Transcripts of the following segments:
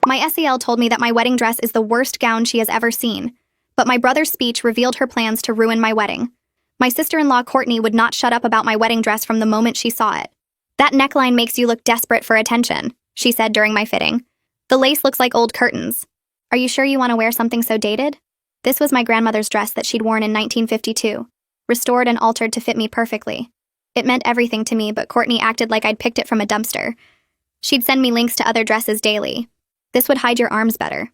My SEL told me that my wedding dress is the worst gown she has ever seen, but my brother's speech revealed her plans to ruin my wedding. My sister-in-law Courtney would not shut up about my wedding dress from the moment she saw it. "That neckline makes you look desperate for attention," she said during my fitting. "The lace looks like old curtains. Are you sure you want to wear something so dated?" This was my grandmother's dress that she'd worn in 1952, restored and altered to fit me perfectly. It meant everything to me, but Courtney acted like I'd picked it from a dumpster. She'd send me links to other dresses daily. "This would hide your arms better."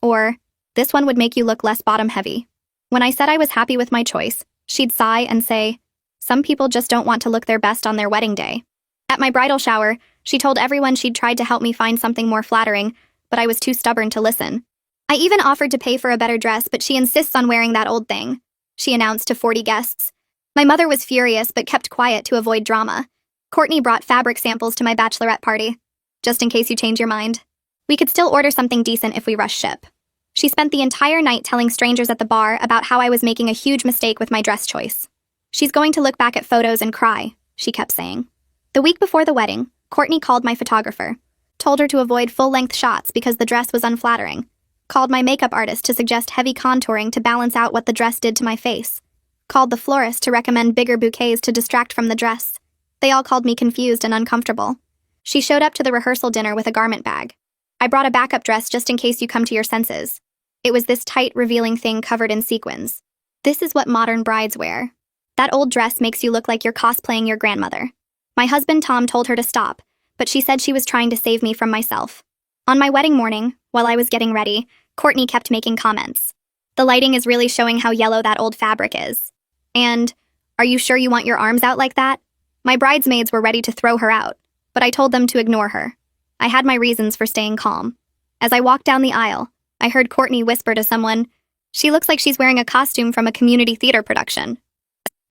Or, "This one would make you look less bottom-heavy." When I said I was happy with my choice, she'd sigh and say, "Some people just don't want to look their best on their wedding day." At my bridal shower, she told everyone she'd tried to help me find something more flattering, but I was too stubborn to listen. "I even offered to pay for a better dress, but she insists on wearing that old thing," she announced to 40 guests. My mother was furious but kept quiet to avoid drama. Courtney brought fabric samples to my bachelorette party, just in case you change your mind. We could still order something decent if we rush ship. She spent the entire night telling strangers at the bar about how I was making a huge mistake with my dress choice. "She's going to look back at photos and cry," she kept saying. The week before the wedding, Courtney called my photographer, told her to avoid full-length shots because the dress was unflattering, called my makeup artist to suggest heavy contouring to balance out what the dress did to my face, called the florist to recommend bigger bouquets to distract from the dress. They all called me confused and uncomfortable. She showed up to the rehearsal dinner with a garment bag. "I brought a backup dress just in case you come to your senses." It was this tight, revealing thing covered in sequins. This is what modern brides wear. "That old dress makes you look like you're cosplaying your grandmother." My husband Tom told her to stop, but she said she was trying to save me from myself. On my wedding morning, while I was getting ready, Courtney kept making comments. "The lighting is really showing how yellow that old fabric is." And, "Are you sure you want your arms out like that?" My bridesmaids were ready to throw her out, but I told them to ignore her. I had my reasons for staying calm. As I walked down the aisle, I heard Courtney whisper to someone, "She looks like she's wearing a costume from a community theater production."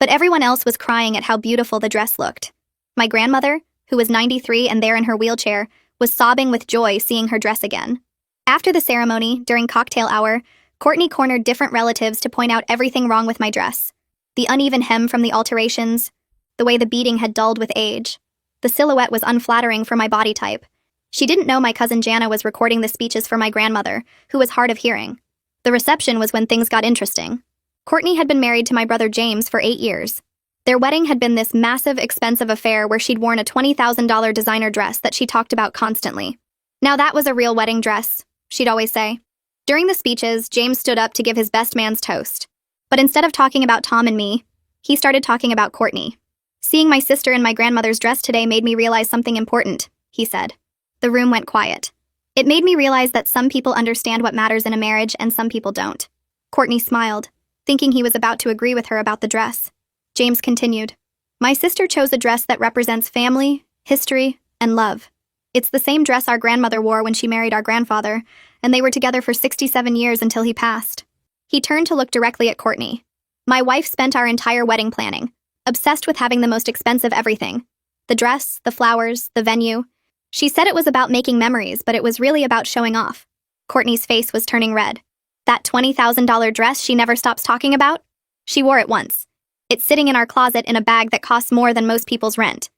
But everyone else was crying at how beautiful the dress looked. My grandmother, who was 93 and there in her wheelchair, was sobbing with joy seeing her dress again. After the ceremony, during cocktail hour, Courtney cornered different relatives to point out everything wrong with my dress. The uneven hem from the alterations, the way the beading had dulled with age. The silhouette was unflattering for my body type. She didn't know my cousin Jana was recording the speeches for my grandmother, who was hard of hearing. The reception was when things got interesting. Courtney had been married to my brother James for 8 years. Their wedding had been this massive, expensive affair where she'd worn a $20,000 designer dress that she talked about constantly. "Now that was a real wedding dress," she'd always say. During the speeches, James stood up to give his best man's toast. But instead of talking about Tom and me, he started talking about Courtney. "Seeing my sister in my grandmother's dress today made me realize something important," he said. The room went quiet. "It made me realize that some people understand what matters in a marriage and some people don't." Courtney smiled, thinking he was about to agree with her about the dress. James continued, "My sister chose a dress that represents family, history, and love. It's the same dress our grandmother wore when she married our grandfather, and they were together for 67 years until he passed." He turned to look directly at Courtney. "My wife spent our entire wedding planning, obsessed with having the most expensive everything. The dress, the flowers, the venue. She said it was about making memories, but it was really about showing off." Courtney's face was turning red. "That $20,000 dress she never stops talking about? She wore it once. It's sitting in our closet in a bag that costs more than most people's rent.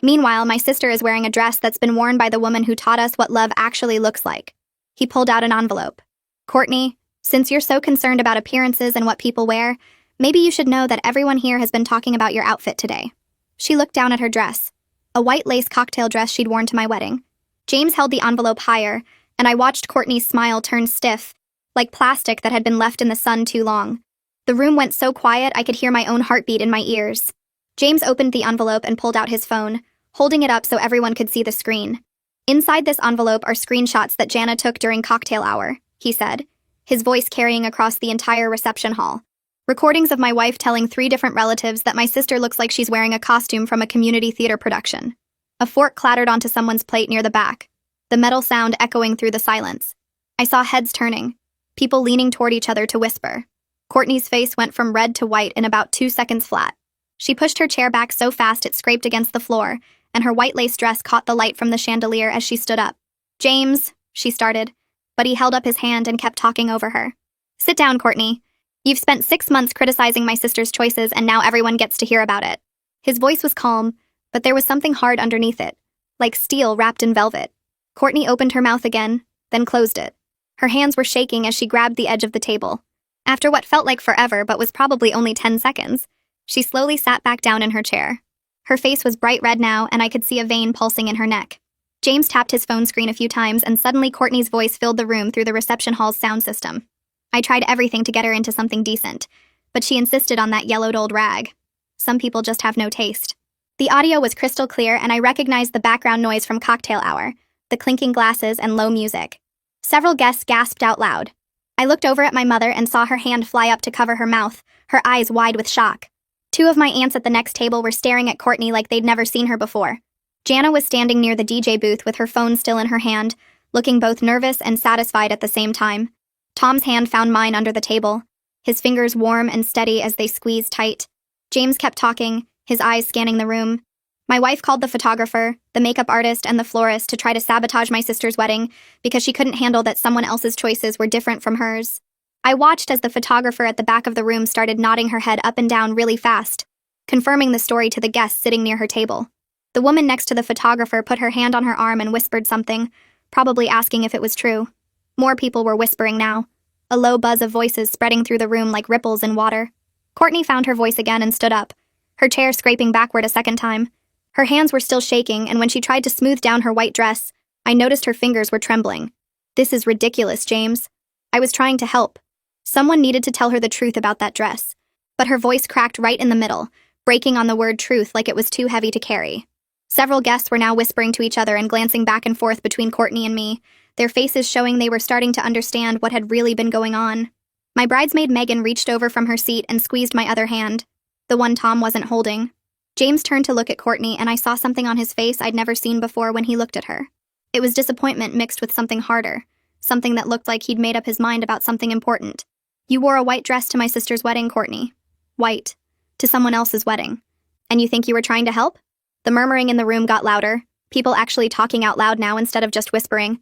Meanwhile, my sister is wearing a dress that's been worn by the woman who taught us what love actually looks like." He pulled out an envelope. "Courtney, since you're so concerned about appearances and what people wear, maybe you should know that everyone here has been talking about your outfit today." She looked down at her dress, a white lace cocktail dress she'd worn to my wedding. James held the envelope higher, and I watched Courtney's smile turn stiff, like plastic that had been left in the sun too long. The room went so quiet I could hear my own heartbeat in my ears. James opened the envelope and pulled out his phone, holding it up so everyone could see the screen. "Inside this envelope are screenshots that Jana took during cocktail hour," he said, his voice carrying across the entire reception hall. "Recordings of my wife telling 3 different relatives that my sister looks like she's wearing a costume from a community theater production." A fork clattered onto someone's plate near the back, the metal sound echoing through the silence. I saw heads turning, people leaning toward each other to whisper. Courtney's face went from red to white in about 2 seconds flat. She pushed her chair back so fast it scraped against the floor, and her white lace dress caught the light from the chandelier as she stood up. "James," she started, but he held up his hand and kept talking over her. "Sit down, Courtney. You've spent 6 months criticizing my sister's choices, and now everyone gets to hear about it." His voice was calm, but there was something hard underneath it, like steel wrapped in velvet. Courtney opened her mouth again, then closed it. Her hands were shaking as she grabbed the edge of the table. After what felt like forever but was probably only 10 seconds, she slowly sat back down in her chair. Her face was bright red now, and I could see a vein pulsing in her neck. James tapped his phone screen a few times, and suddenly Courtney's voice filled the room through the reception hall's sound system. I tried everything to get her into something decent, but she insisted on that yellowed old rag. Some people just have no taste. The audio was crystal clear, and I recognized the background noise from cocktail hour, the clinking glasses and low music. Several guests gasped out loud. I looked over at my mother and saw her hand fly up to cover her mouth, her eyes wide with shock. Two of my aunts at the next table were staring at Courtney like they'd never seen her before. Jana was standing near the DJ booth with her phone still in her hand, looking both nervous and satisfied at the same time. Tom's hand found mine under the table, his fingers warm and steady as they squeezed tight. James kept talking, his eyes scanning the room. My wife called the photographer, the makeup artist, and the florist to try to sabotage my sister's wedding because she couldn't handle that someone else's choices were different from hers. I watched as the photographer at the back of the room started nodding her head up and down really fast, confirming the story to the guests sitting near her table. The woman next to the photographer put her hand on her arm and whispered something, probably asking if it was true. More people were whispering now, a low buzz of voices spreading through the room like ripples in water. Courtney found her voice again and stood up, her chair scraping backward a second time. Her hands were still shaking, and when she tried to smooth down her white dress, I noticed her fingers were trembling. This is ridiculous, James. I was trying to help. Someone needed to tell her the truth about that dress. But her voice cracked right in the middle, breaking on the word truth like it was too heavy to carry. Several guests were now whispering to each other and glancing back and forth between Courtney and me, their faces showing they were starting to understand what had really been going on. My bridesmaid Megan reached over from her seat and squeezed my other hand, the one Tom wasn't holding. James turned to look at Courtney, and I saw something on his face I'd never seen before when he looked at her. It was disappointment mixed with something harder, something that looked like he'd made up his mind about something important. You wore a white dress to my sister's wedding, Courtney. White. To someone else's wedding. And you think you were trying to help? The murmuring in the room got louder, people actually talking out loud now instead of just whispering.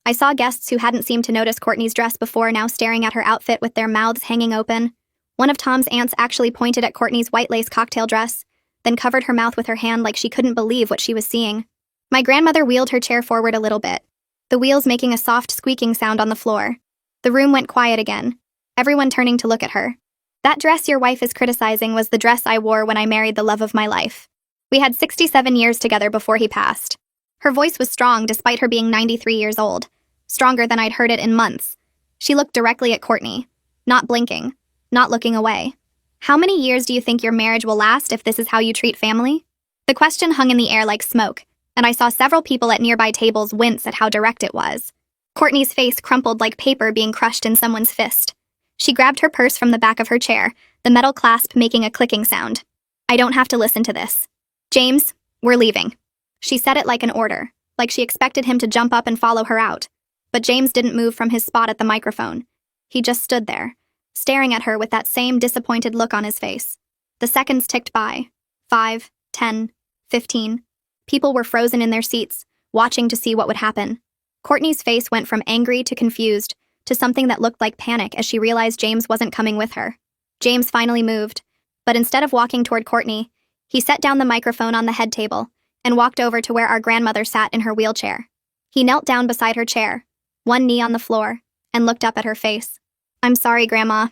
I saw guests who hadn't seemed to notice Courtney's dress before now staring at her outfit with their mouths hanging open. One of Tom's aunts actually pointed at Courtney's white lace cocktail dress, then covered her mouth with her hand like she couldn't believe what she was seeing. My grandmother wheeled her chair forward a little bit, the wheels making a soft squeaking sound on the floor. The room went quiet again, everyone turning to look at her. That dress your wife is criticizing was the dress I wore when I married the love of my life. We had 67 years together before he passed. Her voice was strong despite her being 93 years old, stronger than I'd heard it in months. She looked directly at Courtney, not blinking, not looking away. How many years do you think your marriage will last if this is how you treat family? The question hung in the air like smoke, and I saw several people at nearby tables wince at how direct it was. Courtney's face crumpled like paper being crushed in someone's fist. She grabbed her purse from the back of her chair, the metal clasp making a clicking sound. I don't have to listen to this. James, we're leaving. She said it like an order, like she expected him to jump up and follow her out. But James didn't move from his spot at the microphone. He just stood there, staring at her with that same disappointed look on his face. The seconds ticked by. 5, 10, 15. People were frozen in their seats, watching to see what would happen. Courtney's face went from angry to confused, to something that looked like panic as she realized James wasn't coming with her. James finally moved, but instead of walking toward Courtney, he set down the microphone on the head table and walked over to where our grandmother sat in her wheelchair. He knelt down beside her chair, one knee on the floor, and looked up at her face. I'm sorry, Grandma.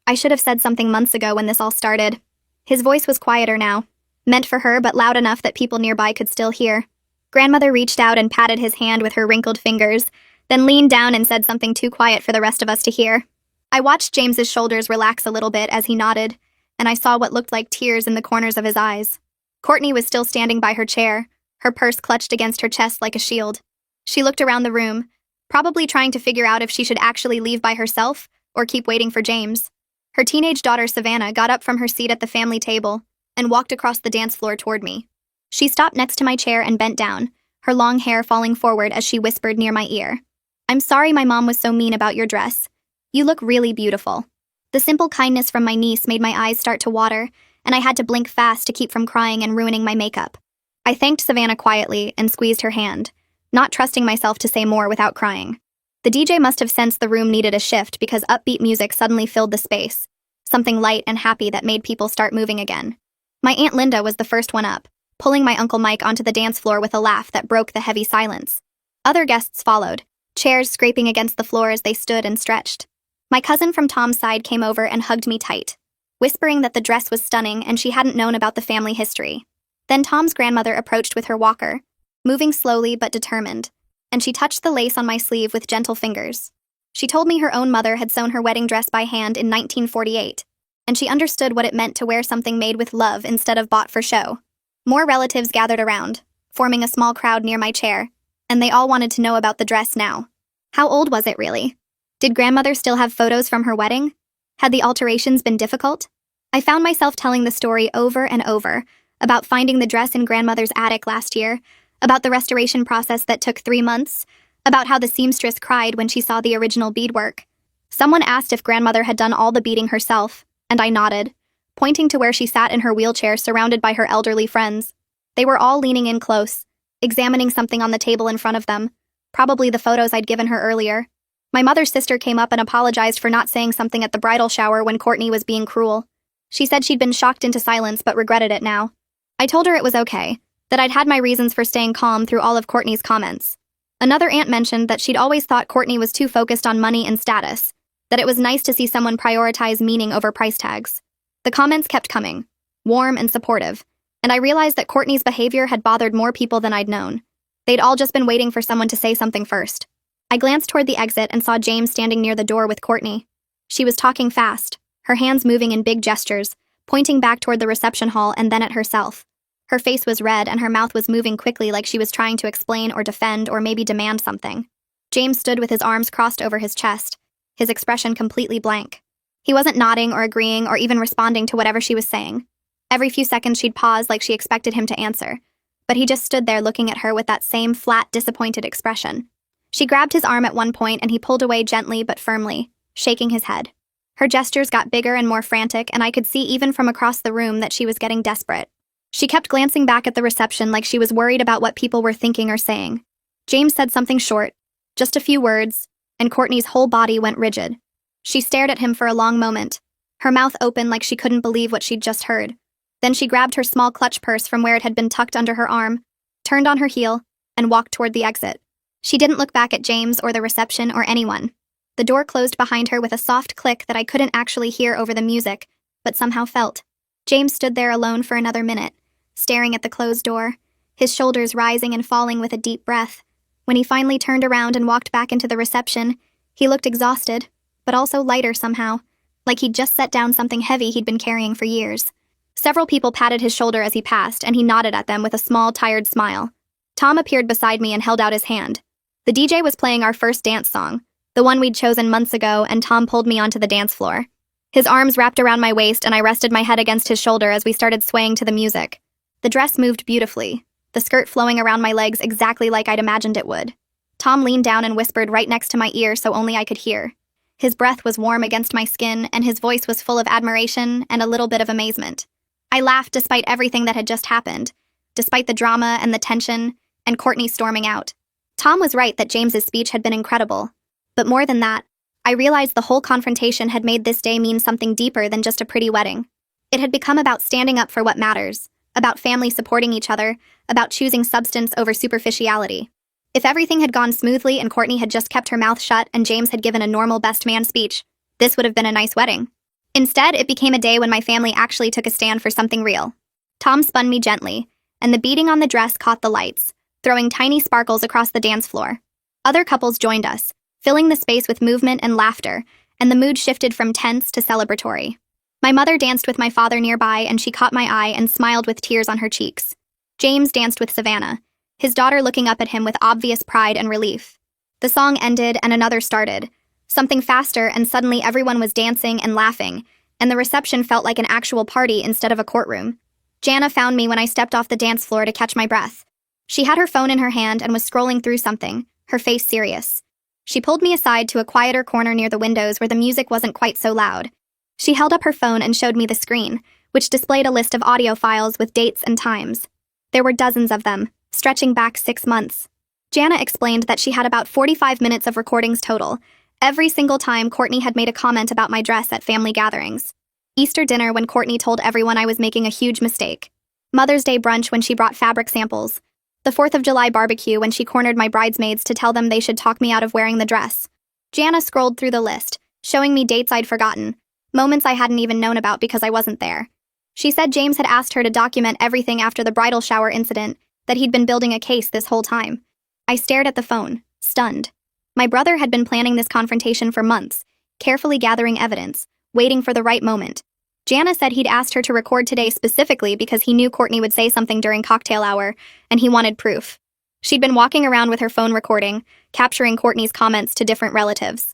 I should have said something months ago when this all started. His voice was quieter now, meant for her but loud enough that people nearby could still hear. Grandmother reached out and patted his hand with her wrinkled fingers, then leaned down and said something too quiet for the rest of us to hear. I watched James's shoulders relax a little bit as he nodded, and I saw what looked like tears in the corners of his eyes. Courtney was still standing by her chair, her purse clutched against her chest like a shield. She looked around the room, probably trying to figure out if she should actually leave by herself or keep waiting for James. Her teenage daughter Savannah got up from her seat at the family table and walked across the dance floor toward me. She stopped next to my chair and bent down, her long hair falling forward as she whispered near my ear. I'm sorry my mom was so mean about your dress. You look really beautiful. The simple kindness from my niece made my eyes start to water, and I had to blink fast to keep from crying and ruining my makeup. I thanked Savannah quietly and squeezed her hand, not trusting myself to say more without crying. The DJ must have sensed the room needed a shift because upbeat music suddenly filled the space, something light and happy that made people start moving again. My Aunt Linda was the first one up, pulling my Uncle Mike onto the dance floor with a laugh that broke the heavy silence. Other guests followed, chairs scraping against the floor as they stood and stretched. My cousin from Tom's side came over and hugged me tight, whispering that the dress was stunning and she hadn't known about the family history. Then Tom's grandmother approached with her walker, moving slowly but determined, and she touched the lace on my sleeve with gentle fingers. She told me her own mother had sewn her wedding dress by hand in 1948, and she understood what it meant to wear something made with love instead of bought for show. More relatives gathered around, forming a small crowd near my chair, and they all wanted to know about the dress now. How old was it really? Did grandmother still have photos from her wedding? Had the alterations been difficult? I found myself telling the story over and over, about finding the dress in grandmother's attic last year, about the restoration process that took 3 months, about how the seamstress cried when she saw the original beadwork. Someone asked if grandmother had done all the beading herself, and I nodded, pointing to where she sat in her wheelchair surrounded by her elderly friends. They were all leaning in close, examining something on the table in front of them, probably the photos I'd given her earlier. My mother's sister came up and apologized for not saying something at the bridal shower when Courtney was being cruel. She said she'd been shocked into silence but regretted it now. I told her it was okay, that I'd had my reasons for staying calm through all of Courtney's comments. Another aunt mentioned that she'd always thought Courtney was too focused on money and status, that it was nice to see someone prioritize meaning over price tags. The comments kept coming, warm and supportive, and I realized that Courtney's behavior had bothered more people than I'd known. They'd all just been waiting for someone to say something first. I glanced toward the exit and saw James standing near the door with Courtney. She was talking fast, her hands moving in big gestures, pointing back toward the reception hall and then at herself. Her face was red and her mouth was moving quickly like she was trying to explain or defend or maybe demand something. James stood with his arms crossed over his chest, his expression completely blank. He wasn't nodding or agreeing or even responding to whatever she was saying. Every few seconds she'd pause like she expected him to answer, but he just stood there looking at her with that same flat, disappointed expression. She grabbed his arm at one point and he pulled away gently but firmly, shaking his head. Her gestures got bigger and more frantic, and I could see even from across the room that she was getting desperate. She kept glancing back at the reception like she was worried about what people were thinking or saying. James said something short, just a few words, and Courtney's whole body went rigid. She stared at him for a long moment, her mouth open like she couldn't believe what she'd just heard. Then she grabbed her small clutch purse from where it had been tucked under her arm, turned on her heel, and walked toward the exit. She didn't look back at James or the reception or anyone. The door closed behind her with a soft click that I couldn't actually hear over the music, but somehow felt. James stood there alone for another minute, staring at the closed door, his shoulders rising and falling with a deep breath. When he finally turned around and walked back into the reception, he looked exhausted, but also lighter somehow, like he'd just set down something heavy he'd been carrying for years. Several people patted his shoulder as he passed, and he nodded at them with a small, tired smile. Tom appeared beside me and held out his hand. The DJ was playing our first dance song, the one we'd chosen months ago, and Tom pulled me onto the dance floor. His arms wrapped around my waist, and I rested my head against his shoulder as we started swaying to the music. The dress moved beautifully, the skirt flowing around my legs exactly like I'd imagined it would. Tom leaned down and whispered right next to my ear so only I could hear. His breath was warm against my skin, and his voice was full of admiration and a little bit of amazement. I laughed despite everything that had just happened, despite the drama and the tension, and Courtney storming out. Tom was right that James's speech had been incredible. But more than that, I realized the whole confrontation had made this day mean something deeper than just a pretty wedding. It had become about standing up for what matters, about family supporting each other, about choosing substance over superficiality. If everything had gone smoothly and Courtney had just kept her mouth shut and James had given a normal best man speech, this would have been a nice wedding. Instead, it became a day when my family actually took a stand for something real. Tom spun me gently, and the beading on the dress caught the lights, throwing tiny sparkles across the dance floor. Other couples joined us, filling the space with movement and laughter, and the mood shifted from tense to celebratory. My mother danced with my father nearby, and she caught my eye and smiled with tears on her cheeks. James danced with Savannah, his daughter looking up at him with obvious pride and relief. The song ended and another started, something faster, and suddenly everyone was dancing and laughing, and the reception felt like an actual party instead of a courtroom. Jana found me when I stepped off the dance floor to catch my breath. She had her phone in her hand and was scrolling through something, her face serious. She pulled me aside to a quieter corner near the windows where the music wasn't quite so loud. She held up her phone and showed me the screen, which displayed a list of audio files with dates and times. There were dozens of them, stretching back 6 months. Jana explained that she had about 45 minutes of recordings total, every single time Courtney had made a comment about my dress at family gatherings. Easter dinner when Courtney told everyone I was making a huge mistake. Mother's Day brunch when she brought fabric samples. The 4th of July barbecue when she cornered my bridesmaids to tell them they should talk me out of wearing the dress. Jana scrolled through the list, showing me dates I'd forgotten, moments I hadn't even known about because I wasn't there. She said James had asked her to document everything after the bridal shower incident, that he'd been building a case this whole time. I stared at the phone, stunned. My brother had been planning this confrontation for months, carefully gathering evidence, waiting for the right moment. Jana said he'd asked her to record today specifically because he knew Courtney would say something during cocktail hour, and he wanted proof. She'd been walking around with her phone recording, capturing Courtney's comments to different relatives.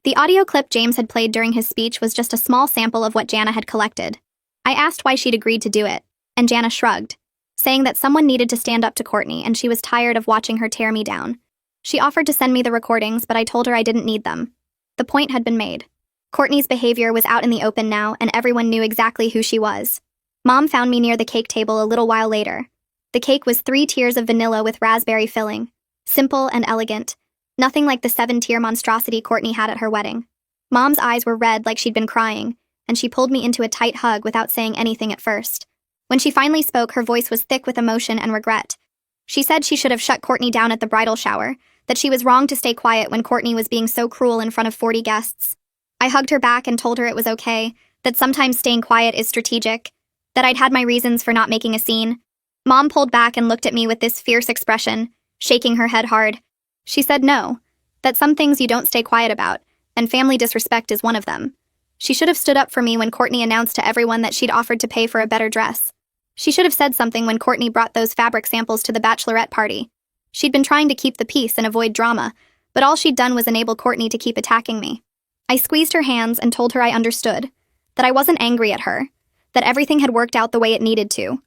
The audio clip James had played during his speech was just a small sample of what Jana had collected. I asked why she'd agreed to do it, and Jana shrugged, saying that someone needed to stand up to Courtney and she was tired of watching her tear me down. She offered to send me the recordings, but I told her I didn't need them. The point had been made. Courtney's behavior was out in the open now, and everyone knew exactly who she was. Mom found me near the cake table a little while later. The cake was 3 tiers of vanilla with raspberry filling. Simple and elegant. Nothing like the 7-tier monstrosity Courtney had at her wedding. Mom's eyes were red like she'd been crying, and she pulled me into a tight hug without saying anything at first. When she finally spoke, her voice was thick with emotion and regret. She said she should have shut Courtney down at the bridal shower, that she was wrong to stay quiet when Courtney was being so cruel in front of 40 guests. I hugged her back and told her it was okay, that sometimes staying quiet is strategic, that I'd had my reasons for not making a scene. Mom pulled back and looked at me with this fierce expression, shaking her head hard. She said no, that some things you don't stay quiet about, and family disrespect is one of them. She should have stood up for me when Courtney announced to everyone that she'd offered to pay for a better dress. She should have said something when Courtney brought those fabric samples to the bachelorette party. She'd been trying to keep the peace and avoid drama, but all she'd done was enable Courtney to keep attacking me. I squeezed her hands and told her I understood, that I wasn't angry at her, that everything had worked out the way it needed to.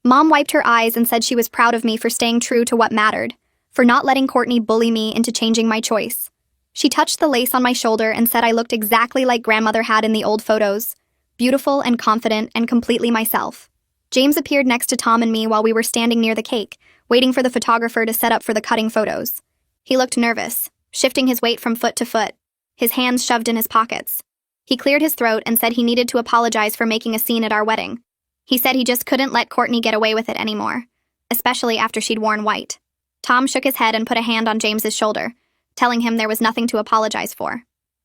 Mom wiped her eyes and said she was proud of me for staying true to what mattered, for not letting Courtney bully me into changing my choice. She touched the lace on my shoulder and said I looked exactly like grandmother had in the old photos, beautiful and confident and completely myself. James appeared next to Tom and me while we were standing near the cake, waiting for the photographer to set up for the cutting photos. He looked nervous, shifting his weight from foot to foot, his hands shoved in his pockets. He cleared his throat and said he needed to apologize for making a scene at our wedding. He said he just couldn't let Courtney get away with it anymore, especially after she'd worn white. Tom shook his head and put a hand on James's shoulder, telling him there was nothing to apologize for.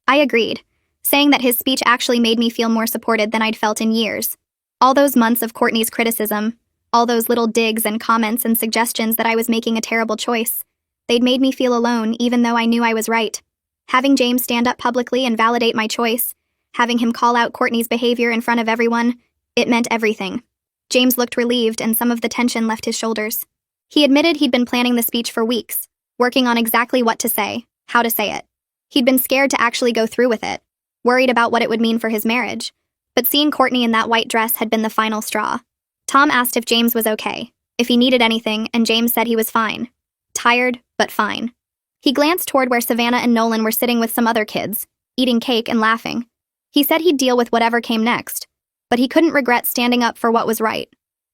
I agreed, saying that his speech actually made me feel more supported than I'd felt in years. All those months of Courtney's criticism, all those little digs and comments and suggestions that I was making a terrible choice, they'd made me feel alone even though I knew I was right. Having James stand up publicly and validate my choice, having him call out Courtney's behavior in front of everyone, it meant everything. James looked relieved and some of the tension left his shoulders. He admitted he'd been planning the speech for weeks, working on exactly what to say, how to say it. He'd been scared to actually go through with it, worried about what it would mean for his marriage, but seeing Courtney in that white dress had been the final straw. Tom asked if James was okay, if he needed anything, and James said he was fine. Tired, but fine. He glanced toward where Savannah and Nolan were sitting with some other kids, eating cake and laughing. He said he'd deal with whatever came next, but he couldn't regret standing up for what was right.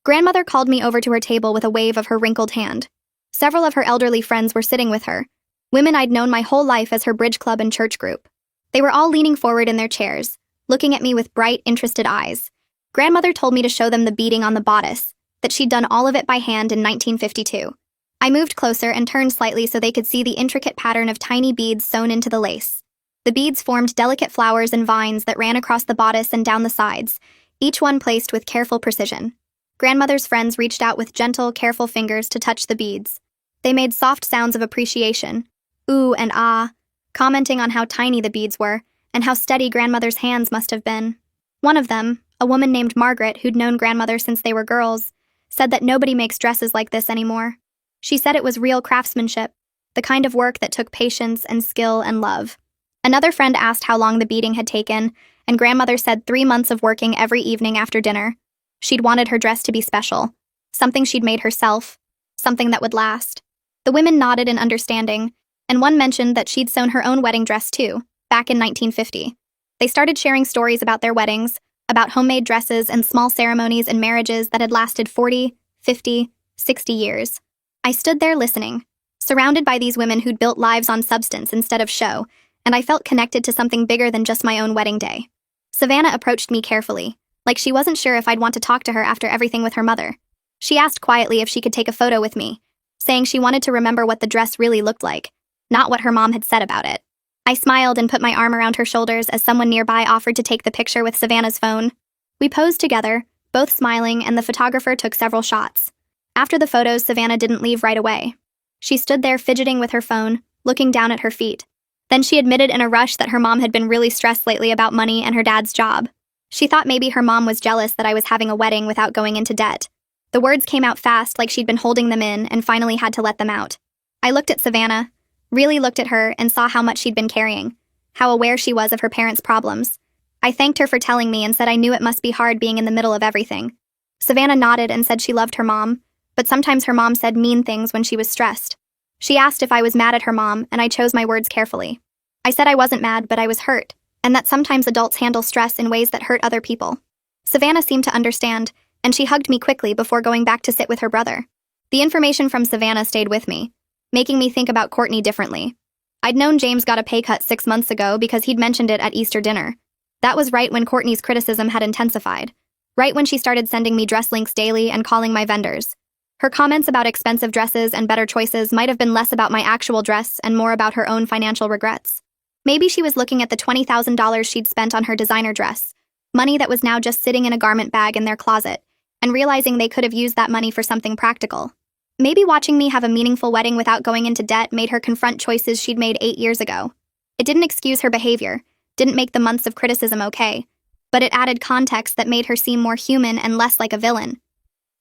Grandmother called me over to her table with a wave of her wrinkled hand. Several of her elderly friends were sitting with her, women I'd known my whole life as her bridge club and church group. They were all leaning forward in their chairs, looking at me with bright, interested eyes. Grandmother told me to show them the beading on the bodice, that she'd done all of it by hand in 1952. I moved closer and turned slightly so they could see the intricate pattern of tiny beads sewn into the lace. The beads formed delicate flowers and vines that ran across the bodice and down the sides, each one placed with careful precision. Grandmother's friends reached out with gentle, careful fingers to touch the beads. They made soft sounds of appreciation, ooh and ah, commenting on how tiny the beads were and how steady Grandmother's hands must have been. One of them, a woman named Margaret who'd known Grandmother since they were girls, said that nobody makes dresses like this anymore. She said it was real craftsmanship, the kind of work that took patience and skill and love. Another friend asked how long the beading had taken, and Grandmother said 3 months of working every evening after dinner. She'd wanted her dress to be special, something she'd made herself, something that would last. The women nodded in understanding, and one mentioned that she'd sewn her own wedding dress too, back in 1950. They started sharing stories about their weddings, about homemade dresses and small ceremonies and marriages that had lasted 40, 50, 60 years. I stood there listening, surrounded by these women who'd built lives on substance instead of show, and I felt connected to something bigger than just my own wedding day. Savannah approached me carefully, like she wasn't sure if I'd want to talk to her after everything with her mother. She asked quietly if she could take a photo with me, saying she wanted to remember what the dress really looked like, not what her mom had said about it. I smiled and put my arm around her shoulders as someone nearby offered to take the picture with Savannah's phone. We posed together, both smiling, and the photographer took several shots. After the photos, Savannah didn't leave right away. She stood there fidgeting with her phone, looking down at her feet. Then she admitted in a rush that her mom had been really stressed lately about money and her dad's job. She thought maybe her mom was jealous that I was having a wedding without going into debt. The words came out fast, like she'd been holding them in and finally had to let them out. I looked at Savannah, really looked at her, and saw how much she'd been carrying, how aware she was of her parents' problems. I thanked her for telling me and said I knew it must be hard being in the middle of everything. Savannah nodded and said she loved her mom, but sometimes her mom said mean things when she was stressed. She asked if I was mad at her mom, and I chose my words carefully. I said I wasn't mad, but I was hurt, and that sometimes adults handle stress in ways that hurt other people. Savannah seemed to understand, and she hugged me quickly before going back to sit with her brother. The information from Savannah stayed with me, making me think about Courtney differently. I'd known James got a pay cut 6 months ago because he'd mentioned it at Easter dinner. That was right when Courtney's criticism had intensified, right when she started sending me dress links daily and calling my vendors. Her comments about expensive dresses and better choices might have been less about my actual dress and more about her own financial regrets. Maybe she was looking at the $20,000 she'd spent on her designer dress, money that was now just sitting in a garment bag in their closet, and realizing they could have used that money for something practical. Maybe watching me have a meaningful wedding without going into debt made her confront choices she'd made 8 years ago. It didn't excuse her behavior, didn't make the months of criticism okay, but it added context that made her seem more human and less like a villain.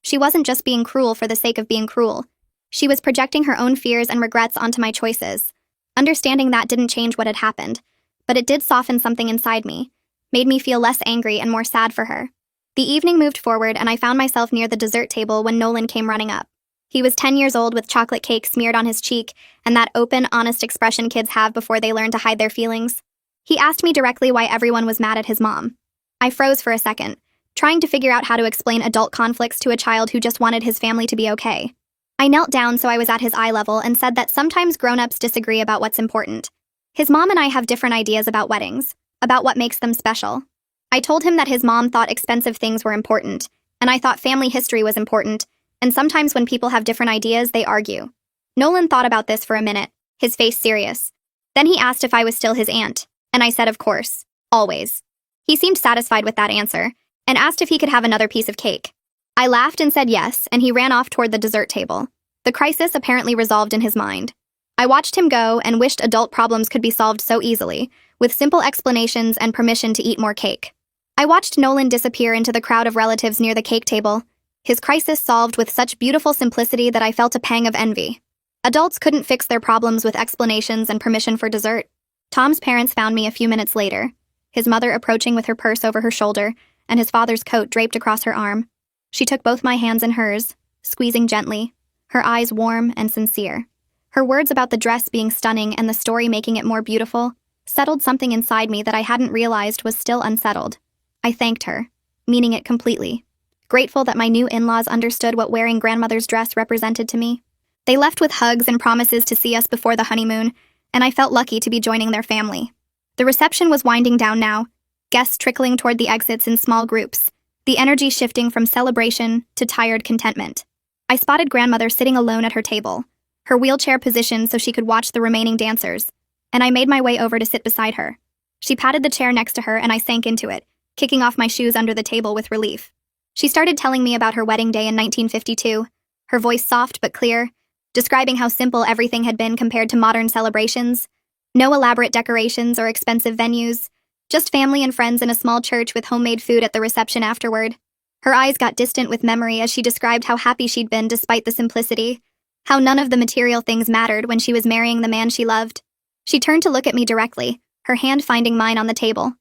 She wasn't just being cruel for the sake of being cruel. She was projecting her own fears and regrets onto my choices. Understanding that didn't change what had happened, but it did soften something inside me, made me feel less angry and more sad for her. The evening moved forward and I found myself near the dessert table when Nolan came running up. He was 10 years old with chocolate cake smeared on his cheek and that open, honest expression kids have before they learn to hide their feelings. He asked me directly why everyone was mad at his mom. I froze for a second, trying to figure out how to explain adult conflicts to a child who just wanted his family to be okay. I knelt down so I was at his eye level and said that sometimes grown-ups disagree about what's important. His mom and I have different ideas about weddings, about what makes them special. I told him that his mom thought expensive things were important, and I thought family history was important, and sometimes when people have different ideas, they argue. Nolan thought about this for a minute, his face serious. Then he asked if I was still his aunt, and I said of course, always. He seemed satisfied with that answer, and asked if he could have another piece of cake. I laughed and said yes, and he ran off toward the dessert table. The crisis apparently resolved in his mind. I watched him go and wished adult problems could be solved so easily, with simple explanations and permission to eat more cake. I watched Nolan disappear into the crowd of relatives near the cake table, his crisis solved with such beautiful simplicity that I felt a pang of envy. Adults couldn't fix their problems with explanations and permission for dessert. Tom's parents found me a few minutes later, his mother approaching with her purse over her shoulder and his father's coat draped across her arm. She took both my hands in hers, squeezing gently, her eyes warm and sincere. Her words about the dress being stunning and the story making it more beautiful settled something inside me that I hadn't realized was still unsettled. I thanked her, meaning it completely, grateful that my new in-laws understood what wearing grandmother's dress represented to me. They left with hugs and promises to see us before the honeymoon, and I felt lucky to be joining their family. The reception was winding down now, guests trickling toward the exits in small groups, the energy shifting from celebration to tired contentment. I spotted grandmother sitting alone at her table, her wheelchair positioned so she could watch the remaining dancers, and I made my way over to sit beside her. She patted the chair next to her and I sank into it, kicking off my shoes under the table with relief. She started telling me about her wedding day in 1952, her voice soft but clear, describing how simple everything had been compared to modern celebrations. No elaborate decorations or expensive venues, just family and friends in a small church with homemade food at the reception afterward. Her eyes got distant with memory as she described how happy she'd been despite the simplicity, how none of the material things mattered when she was marrying the man she loved. She turned to look at me directly, her hand finding mine on the table.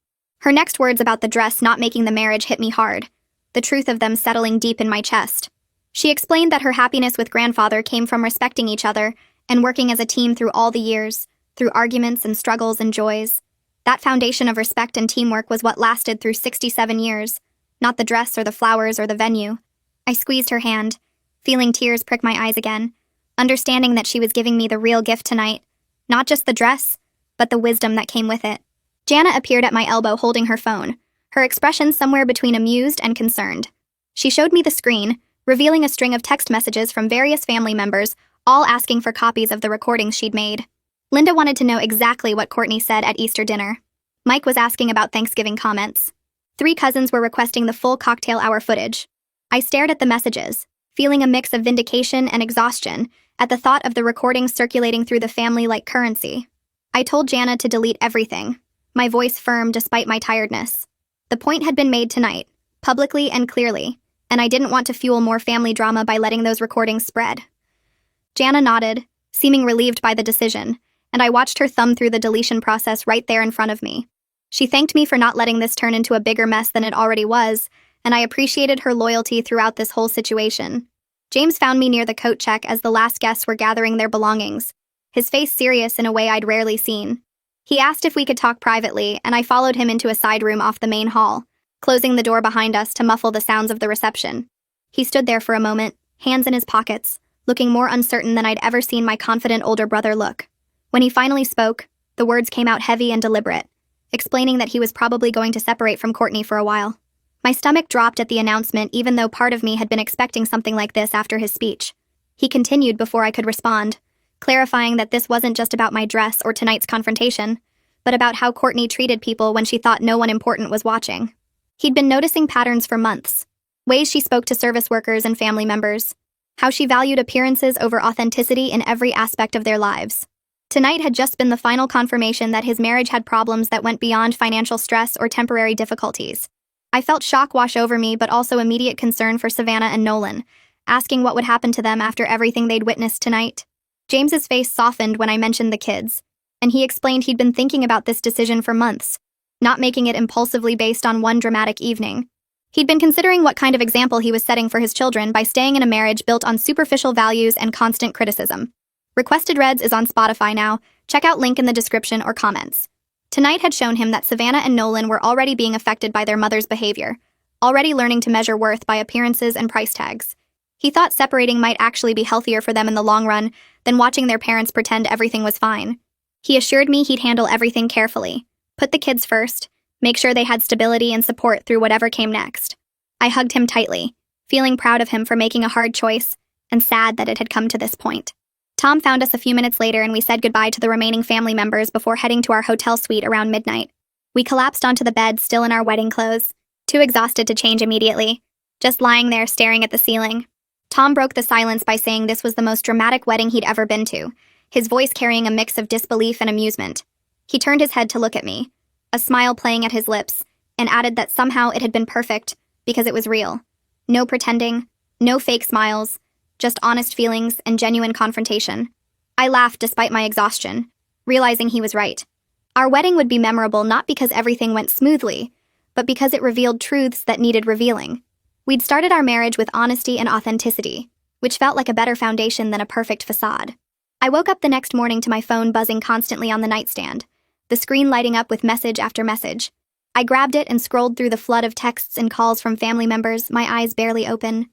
Her next words about the dress not making the marriage hit me hard, the truth of them settling deep in my chest. She explained that her happiness with grandfather came from respecting each other and working as a team through all the years, through arguments and struggles and joys. That foundation of respect and teamwork was what lasted through 67 years, not the dress or the flowers or the venue. I squeezed her hand, feeling tears prick my eyes again, understanding that she was giving me the real gift tonight, not just the dress, but the wisdom that came with it. Jana appeared at my elbow holding her phone, her expression somewhere between amused and concerned. She showed me the screen, revealing a string of text messages from various family members, all asking for copies of the recordings she'd made. Linda wanted to know exactly what Courtney said at Easter dinner. Mike was asking about Thanksgiving comments. 3 cousins were requesting the full cocktail hour footage. I stared at the messages, feeling a mix of vindication and exhaustion at the thought of the recordings circulating through the family like currency. I told Jana to delete everything, my voice firm despite my tiredness. The point had been made tonight, publicly and clearly, and I didn't want to fuel more family drama by letting those recordings spread. Jana nodded, seeming relieved by the decision, and I watched her thumb through the deletion process right there in front of me. She thanked me for not letting this turn into a bigger mess than it already was, and I appreciated her loyalty throughout this whole situation. James found me near the coat check as the last guests were gathering their belongings, his face serious in a way I'd rarely seen. He asked if we could talk privately, and I followed him into a side room off the main hall, closing the door behind us to muffle the sounds of the reception. He stood there for a moment, hands in his pockets, looking more uncertain than I'd ever seen my confident older brother look. When he finally spoke, the words came out heavy and deliberate, explaining that he was probably going to separate from Courtney for a while. My stomach dropped at the announcement, even though part of me had been expecting something like this after his speech. He continued before I could respond, clarifying that this wasn't just about my dress or tonight's confrontation, but about how Courtney treated people when she thought no one important was watching. He'd been noticing patterns for months, ways she spoke to service workers and family members, how she valued appearances over authenticity in every aspect of their lives. Tonight had just been the final confirmation that his marriage had problems that went beyond financial stress or temporary difficulties. I felt shock wash over me, but also immediate concern for Savannah and Nolan, asking what would happen to them after everything they'd witnessed tonight. James's face softened when I mentioned the kids, and he explained he'd been thinking about this decision for months, not making it impulsively based on one dramatic evening. He'd been considering what kind of example he was setting for his children by staying in a marriage built on superficial values and constant criticism. Requested Reds is on Spotify now. Check out link in the description or comments. Tonight had shown him that Savannah and Nolan were already being affected by their mother's behavior, already learning to measure worth by appearances and price tags. He thought separating might actually be healthier for them in the long run than watching their parents pretend everything was fine. He assured me he'd handle everything carefully, put the kids first, make sure they had stability and support through whatever came next. I hugged him tightly, feeling proud of him for making a hard choice, and sad that it had come to this point. Tom found us a few minutes later and we said goodbye to the remaining family members before heading to our hotel suite around midnight. We collapsed onto the bed, still in our wedding clothes, too exhausted to change immediately, just lying there staring at the ceiling. Tom broke the silence by saying this was the most dramatic wedding he'd ever been to, his voice carrying a mix of disbelief and amusement. He turned his head to look at me, a smile playing at his lips, and added that somehow it had been perfect because it was real. No pretending, no fake smiles, just honest feelings and genuine confrontation. I laughed despite my exhaustion, realizing he was right. Our wedding would be memorable not because everything went smoothly, but because it revealed truths that needed revealing. We'd started our marriage with honesty and authenticity, which felt like a better foundation than a perfect facade. I woke up the next morning to my phone buzzing constantly on the nightstand, the screen lighting up with message after message. I grabbed it and scrolled through the flood of texts and calls from family members, my eyes barely open.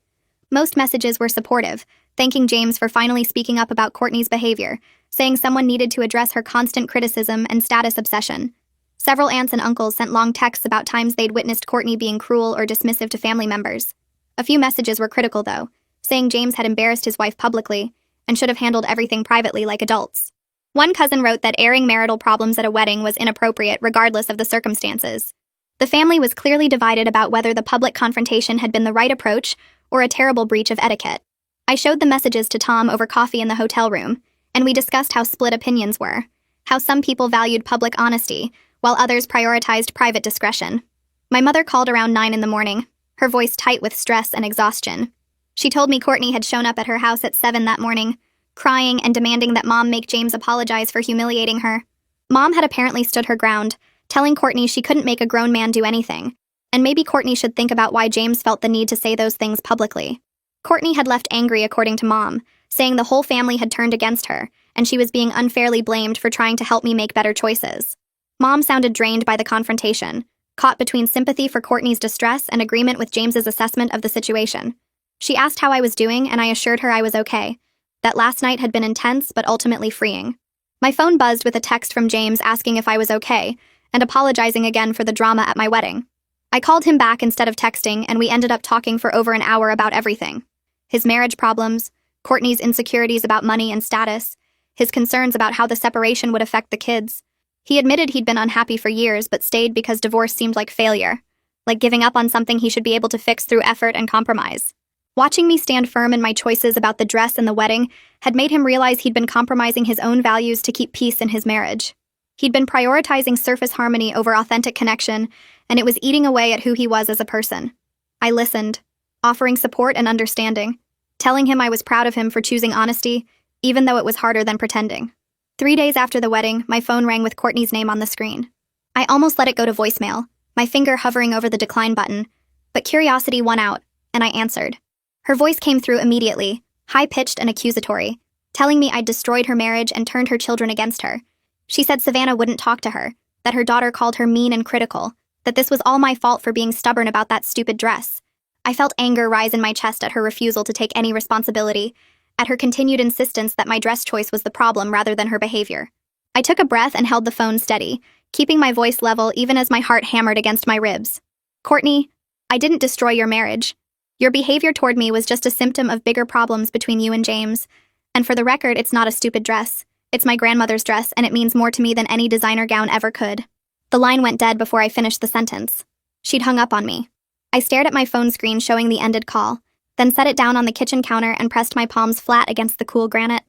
Most messages were supportive, thanking James for finally speaking up about Courtney's behavior, saying someone needed to address her constant criticism and status obsession. Several aunts and uncles sent long texts about times they'd witnessed Courtney being cruel or dismissive to family members. A few messages were critical, though, saying James had embarrassed his wife publicly and should have handled everything privately like adults. One cousin wrote that airing marital problems at a wedding was inappropriate regardless of the circumstances. The family was clearly divided about whether the public confrontation had been the right approach or a terrible breach of etiquette. I showed the messages to Tom over coffee in the hotel room, and we discussed how split opinions were, how some people valued public honesty, while others prioritized private discretion. My mother called around 9 in the morning, her voice tight with stress and exhaustion. She told me Courtney had shown up at her house at 7 that morning, crying and demanding that Mom make James apologize for humiliating her. Mom had apparently stood her ground, telling Courtney she couldn't make a grown man do anything, and maybe Courtney should think about why James felt the need to say those things publicly. Courtney had left angry, according to Mom, saying the whole family had turned against her, and she was being unfairly blamed for trying to help me make better choices. Mom sounded drained by the confrontation, caught between sympathy for Courtney's distress and agreement with James's assessment of the situation. She asked how I was doing, and I assured her I was okay, that last night had been intense but ultimately freeing. My phone buzzed with a text from James asking if I was okay, and apologizing again for the drama at my wedding. I called him back instead of texting, and we ended up talking for over an hour about everything. His marriage problems, Courtney's insecurities about money and status, his concerns about how the separation would affect the kids. He admitted he'd been unhappy for years but stayed because divorce seemed like failure, like giving up on something he should be able to fix through effort and compromise. Watching me stand firm in my choices about the dress and the wedding had made him realize he'd been compromising his own values to keep peace in his marriage. He'd been prioritizing surface harmony over authentic connection, and it was eating away at who he was as a person. I listened, offering support and understanding, telling him I was proud of him for choosing honesty, even though it was harder than pretending. 3 days after the wedding, my phone rang with Courtney's name on the screen. I almost let it go to voicemail, my finger hovering over the decline button, but curiosity won out, and I answered. Her voice came through immediately, high-pitched and accusatory, telling me I'd destroyed her marriage and turned her children against her. She said Savannah wouldn't talk to her, that her daughter called her mean and critical, that this was all my fault for being stubborn about that stupid dress. I felt anger rise in my chest at her refusal to take any responsibility, at her continued insistence that my dress choice was the problem rather than her behavior. I took a breath and held the phone steady, keeping my voice level even as my heart hammered against my ribs. Courtney, I didn't destroy your marriage. Your behavior toward me was just a symptom of bigger problems between you and James. And for the record, it's not a stupid dress. It's my grandmother's dress, and it means more to me than any designer gown ever could. The line went dead before I finished the sentence. She'd hung up on me. I stared at my phone screen showing the ended call, then set it down on the kitchen counter and pressed my palms flat against the cool granite.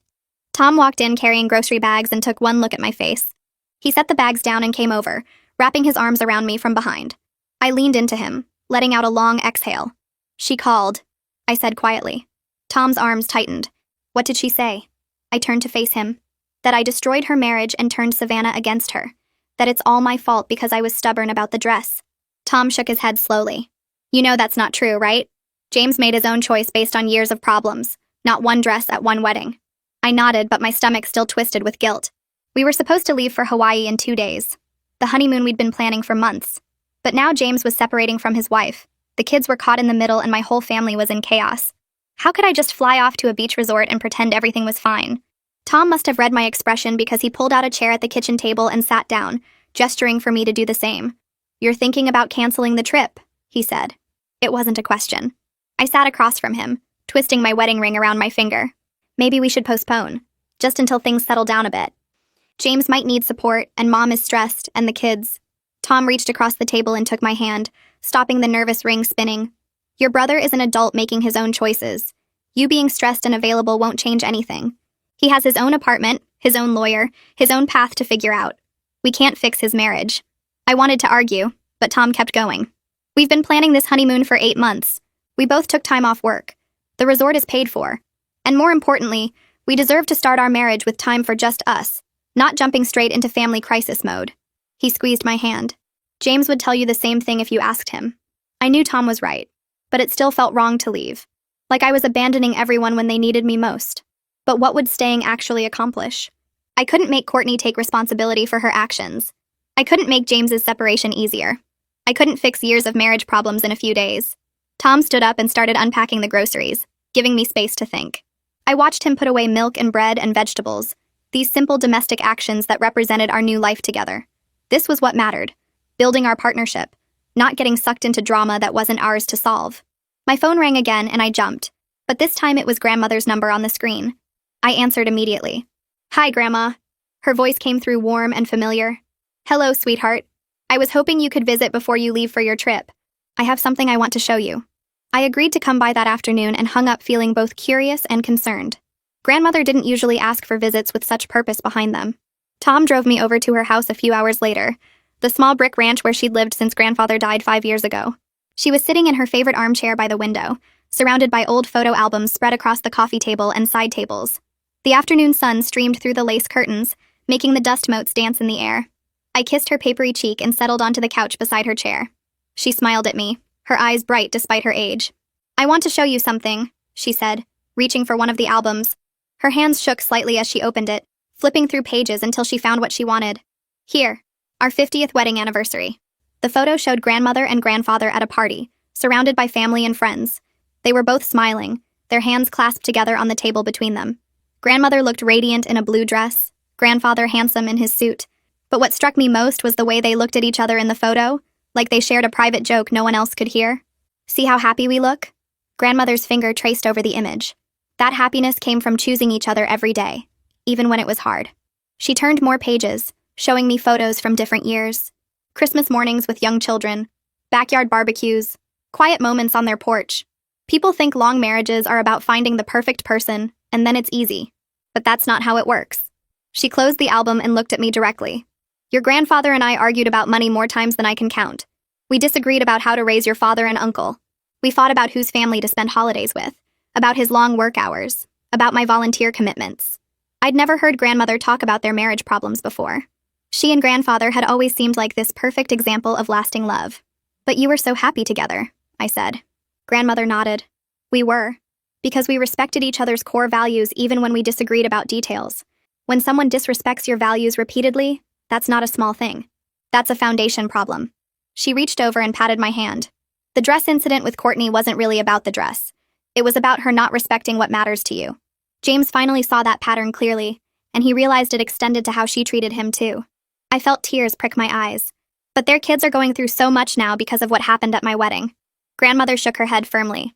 Tom walked in carrying grocery bags and took one look at my face. He set the bags down and came over, wrapping his arms around me from behind. I leaned into him, letting out a long exhale. She called, I said quietly. Tom's arms tightened. What did she say? I turned to face him. That I destroyed her marriage and turned Savannah against her. That it's all my fault because I was stubborn about the dress. Tom shook his head slowly. You know that's not true, right? James made his own choice based on years of problems, not one dress at one wedding. I nodded, but my stomach still twisted with guilt. We were supposed to leave for Hawaii in 2 days. The honeymoon we'd been planning for months. But now James was separating from his wife. The kids were caught in the middle and my whole family was in chaos. How could I just fly off to a beach resort and pretend everything was fine? Tom must have read my expression because he pulled out a chair at the kitchen table and sat down, gesturing for me to do the same. You're thinking about canceling the trip, he said. It wasn't a question. I sat across from him, twisting my wedding ring around my finger. Maybe we should postpone, just until things settle down a bit. James might need support, and Mom is stressed, and the kids. Tom reached across the table and took my hand, stopping the nervous ring spinning. Your brother is an adult making his own choices. You being stressed and available won't change anything. He has his own apartment, his own lawyer, his own path to figure out. We can't fix his marriage. I wanted to argue, but Tom kept going. We've been planning this honeymoon for 8 months. We both took time off work. The resort is paid for. And more importantly, we deserve to start our marriage with time for just us, not jumping straight into family crisis mode. He squeezed my hand. James would tell you the same thing if you asked him. I knew Tom was right, but it still felt wrong to leave. Like I was abandoning everyone when they needed me most. But what would staying actually accomplish? I couldn't make Courtney take responsibility for her actions. I couldn't make James's separation easier. I couldn't fix years of marriage problems in a few days. Tom stood up and started unpacking the groceries, giving me space to think. I watched him put away milk and bread and vegetables, these simple domestic actions that represented our new life together. This was what mattered, building our partnership, not getting sucked into drama that wasn't ours to solve. My phone rang again and I jumped, but this time it was grandmother's number on the screen. I answered immediately. Hi, Grandma. Her voice came through warm and familiar. Hello, sweetheart. I was hoping you could visit before you leave for your trip. I have something I want to show you. I agreed to come by that afternoon and hung up feeling both curious and concerned. Grandmother didn't usually ask for visits with such purpose behind them. Tom drove me over to her house a few hours later, the small brick ranch where she'd lived since grandfather died 5 years ago. She was sitting in her favorite armchair by the window, surrounded by old photo albums spread across the coffee table and side tables. The afternoon sun streamed through the lace curtains, making the dust motes dance in the air. I kissed her papery cheek and settled onto the couch beside her chair. She smiled at me, her eyes bright despite her age. I want to show you something, she said, reaching for one of the albums. Her hands shook slightly as she opened it, flipping through pages until she found what she wanted. Here, our 50th wedding anniversary. The photo showed grandmother and grandfather at a party, surrounded by family and friends. They were both smiling, their hands clasped together on the table between them. Grandmother looked radiant in a blue dress, grandfather handsome in his suit. But what struck me most was the way they looked at each other in the photo, like they shared a private joke no one else could hear. See how happy we look? Grandmother's finger traced over the image. That happiness came from choosing each other every day, even when it was hard. She turned more pages, showing me photos from different years. Christmas mornings with young children, backyard barbecues, quiet moments on their porch. People think long marriages are about finding the perfect person, and then it's easy. But that's not how it works. She closed the album and looked at me directly. Your grandfather and I argued about money more times than I can count. We disagreed about how to raise your father and uncle. We fought about whose family to spend holidays with, about his long work hours, about my volunteer commitments. I'd never heard grandmother talk about their marriage problems before. She and grandfather had always seemed like this perfect example of lasting love. But you were so happy together, I said. Grandmother nodded. We were. Because we respected each other's core values even when we disagreed about details. When someone disrespects your values repeatedly, that's not a small thing. That's a foundation problem. She reached over and patted my hand. The dress incident with Courtney wasn't really about the dress. It was about her not respecting what matters to you. James finally saw that pattern clearly, and he realized it extended to how she treated him too. I felt tears prick my eyes. But their kids are going through so much now because of what happened at my wedding. Grandmother shook her head firmly.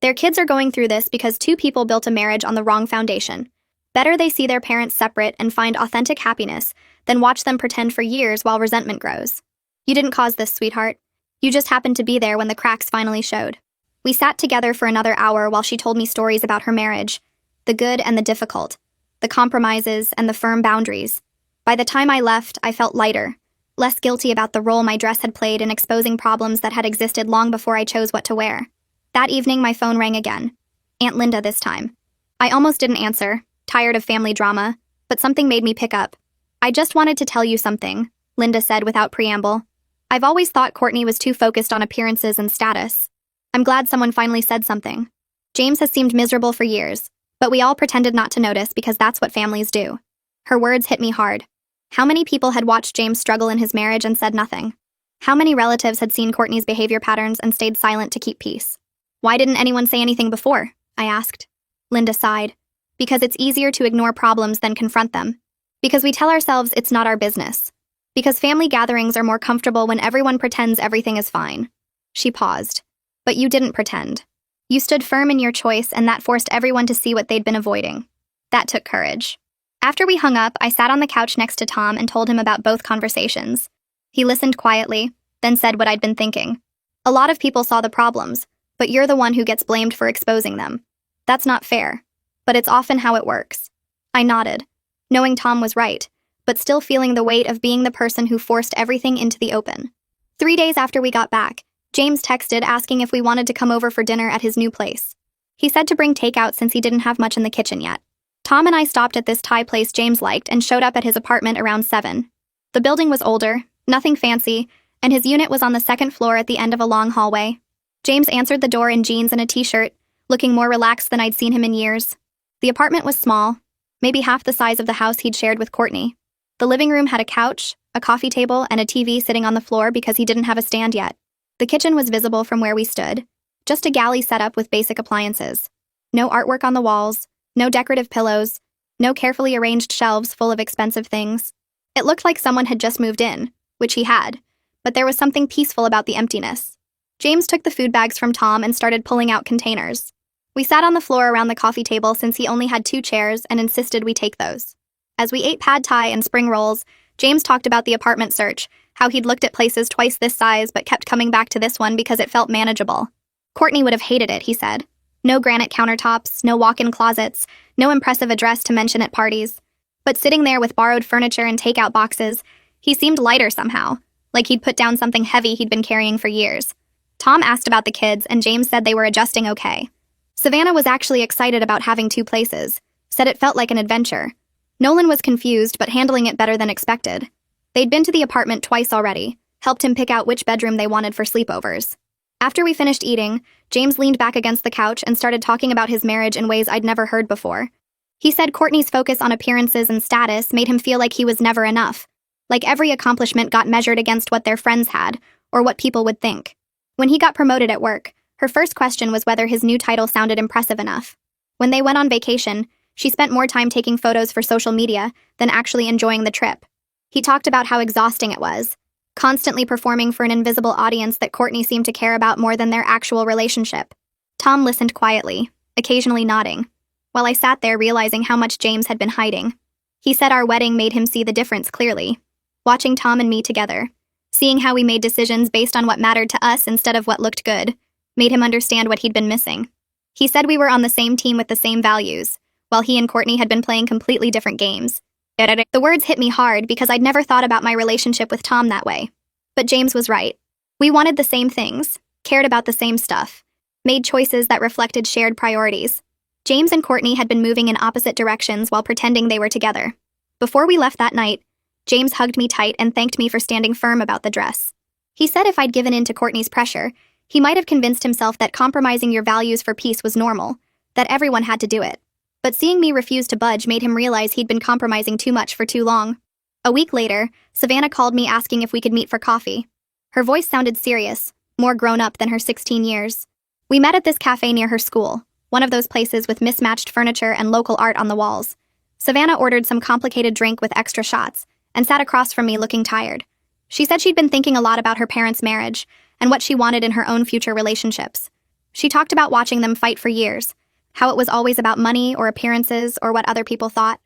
Their kids are going through this because two people built a marriage on the wrong foundation. Better they see their parents separate and find authentic happiness than watch them pretend for years while resentment grows. You didn't cause this, sweetheart. You just happened to be there when the cracks finally showed. We sat together for another hour while she told me stories about her marriage, the good and the difficult, the compromises and the firm boundaries. By the time I left, I felt lighter, less guilty about the role my dress had played in exposing problems that had existed long before I chose what to wear. That evening, my phone rang again. Aunt Linda this time. I almost didn't answer, tired of family drama, but something made me pick up. I just wanted to tell you something, Linda said without preamble. I've always thought Courtney was too focused on appearances and status. I'm glad someone finally said something. James has seemed miserable for years, but we all pretended not to notice because that's what families do. Her words hit me hard. How many people had watched James struggle in his marriage and said nothing? How many relatives had seen Courtney's behavior patterns and stayed silent to keep peace? Why didn't anyone say anything before? I asked. Linda sighed. Because it's easier to ignore problems than confront them. Because we tell ourselves it's not our business. Because family gatherings are more comfortable when everyone pretends everything is fine. She paused. But you didn't pretend. You stood firm in your choice, and that forced everyone to see what they'd been avoiding. That took courage. After we hung up, I sat on the couch next to Tom and told him about both conversations. He listened quietly, then said what I'd been thinking. A lot of people saw the problems, but you're the one who gets blamed for exposing them. That's not fair. But it's often how it works. I nodded, knowing Tom was right, but still feeling the weight of being the person who forced everything into the open. 3 days after we got back, James texted asking if we wanted to come over for dinner at his new place. He said to bring takeout since he didn't have much in the kitchen yet. Tom and I stopped at this Thai place James liked and showed up at his apartment around 7. The building was older, nothing fancy, and his unit was on the second floor at the end of a long hallway. James answered the door in jeans and a t-shirt, looking more relaxed than I'd seen him in years. The apartment was small, maybe half the size of the house he'd shared with Courtney. The living room had a couch, a coffee table, and a TV sitting on the floor because he didn't have a stand yet. The kitchen was visible from where we stood, just a galley set up with basic appliances. No artwork on the walls, no decorative pillows, no carefully arranged shelves full of expensive things. It looked like someone had just moved in, which he had, but there was something peaceful about the emptiness. James took the food bags from Tom and started pulling out containers. We sat on the floor around the coffee table since he only had 2 chairs and insisted we take those. As we ate pad thai and spring rolls, James talked about the apartment search, how he'd looked at places twice this size but kept coming back to this one because it felt manageable. Courtney would have hated it, he said. No granite countertops, no walk-in closets, no impressive address to mention at parties. But sitting there with borrowed furniture and takeout boxes, he seemed lighter somehow, like he'd put down something heavy he'd been carrying for years. Tom asked about the kids, and James said they were adjusting okay. Savannah was actually excited about having 2 places, said it felt like an adventure. Nolan was confused but handling it better than expected. They'd been to the apartment twice already, helped him pick out which bedroom they wanted for sleepovers. After we finished eating, James leaned back against the couch and started talking about his marriage in ways I'd never heard before. He said Courtney's focus on appearances and status made him feel like he was never enough, like every accomplishment got measured against what their friends had, or what people would think. When he got promoted at work, her first question was whether his new title sounded impressive enough. When they went on vacation, she spent more time taking photos for social media than actually enjoying the trip. He talked about how exhausting it was, constantly performing for an invisible audience that Courtney seemed to care about more than their actual relationship. Tom listened quietly, occasionally nodding. while I sat there realizing how much James had been hiding. He said our wedding made him see the difference clearly. Watching Tom and me together, seeing how we made decisions based on what mattered to us instead of what looked good, made him understand what he'd been missing. He said we were on the same team with the same values, while he and Courtney had been playing completely different games. The words hit me hard because I'd never thought about my relationship with Tom that way. But James was right. We wanted the same things, cared about the same stuff, made choices that reflected shared priorities. James and Courtney had been moving in opposite directions while pretending they were together. Before we left that night, James hugged me tight and thanked me for standing firm about the dress. He said if I'd given in to Courtney's pressure, he might have convinced himself that compromising your values for peace was normal, that everyone had to do it. But seeing me refuse to budge made him realize he'd been compromising too much for too long. A week later, Savannah called me asking if we could meet for coffee. Her voice sounded serious, more grown up than her 16 years. We met at this cafe near her school, one of those places with mismatched furniture and local art on the walls. Savannah ordered some complicated drink with extra shots and sat across from me looking tired. She said she'd been thinking a lot about her parents' marriage and what she wanted in her own future relationships. She talked about watching them fight for years, how it was always about money or appearances or what other people thought.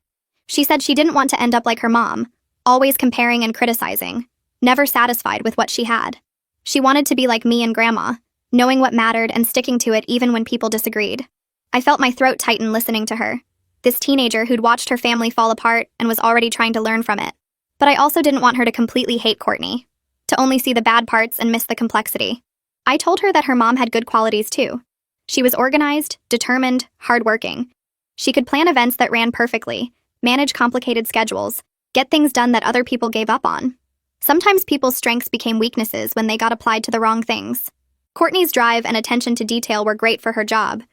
She said she didn't want to end up like her mom, always comparing and criticizing, never satisfied with what she had. She wanted to be like me and Grandma, knowing what mattered and sticking to it even when people disagreed. I felt my throat tighten listening to her, this teenager who'd watched her family fall apart and was already trying to learn from it. But I also didn't want her to completely hate Courtney, to only see the bad parts and miss the complexity. I told her that her mom had good qualities too. She was organized, determined, hardworking. She could plan events that ran perfectly, manage complicated schedules, get things done that other people gave up on. Sometimes people's strengths became weaknesses when they got applied to the wrong things. Courtney's drive and attention to detail were great for her job,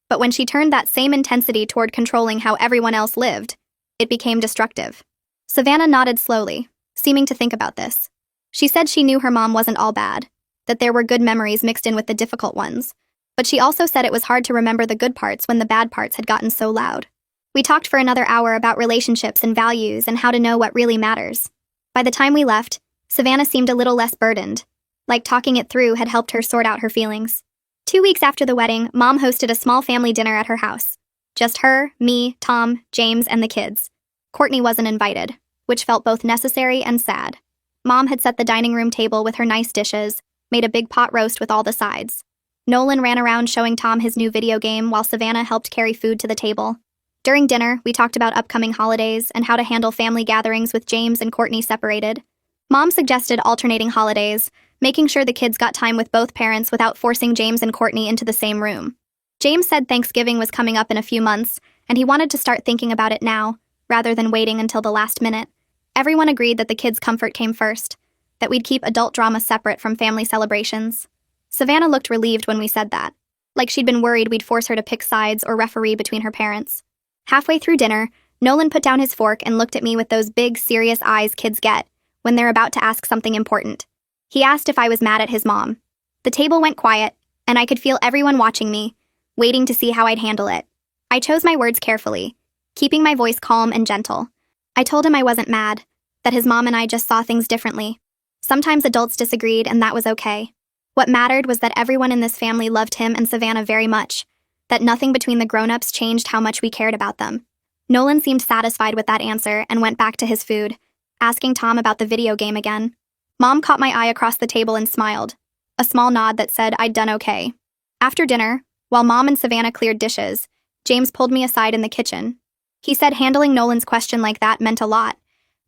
but when she turned that same intensity toward controlling how everyone else lived, it became destructive. Savannah nodded slowly, seeming to think about this. She said she knew her mom wasn't all bad, that there were good memories mixed in with the difficult ones. But she also said it was hard to remember the good parts when the bad parts had gotten so loud. We talked for another hour about relationships and values and how to know what really matters. By the time we left, Savannah seemed a little less burdened, like talking it through had helped her sort out her feelings. 2 weeks after the wedding, Mom hosted a small family dinner at her house. Just her, me, Tom, James, and the kids. Courtney wasn't invited, which felt both necessary and sad. Mom had set the dining room table with her nice dishes, made a big pot roast with all the sides. Nolan ran around showing Tom his new video game while Savannah helped carry food to the table. During dinner, we talked about upcoming holidays and how to handle family gatherings with James and Courtney separated. Mom suggested alternating holidays, making sure the kids got time with both parents without forcing James and Courtney into the same room. James said Thanksgiving was coming up in a few months, and he wanted to start thinking about it now, rather than waiting until the last minute. Everyone agreed that the kids' comfort came first, that we'd keep adult drama separate from family celebrations. Savannah looked relieved when we said that, like she'd been worried we'd force her to pick sides or referee between her parents. Halfway through dinner, Nolan put down his fork and looked at me with those big, serious eyes kids get when they're about to ask something important. He asked if I was mad at his mom. The table went quiet, and I could feel everyone watching me, waiting to see how I'd handle it. I chose my words carefully, keeping my voice calm and gentle. I told him I wasn't mad, that his mom and I just saw things differently. Sometimes adults disagreed, and that was okay. What mattered was that everyone in this family loved him and Savannah very much, that nothing between the grown-ups changed how much we cared about them. Nolan seemed satisfied with that answer and went back to his food, asking Tom about the video game again. Mom caught my eye across the table and smiled, a small nod that said I'd done okay. After dinner, while Mom and Savannah cleared dishes, James pulled me aside in the kitchen. He said handling Nolan's question like that meant a lot,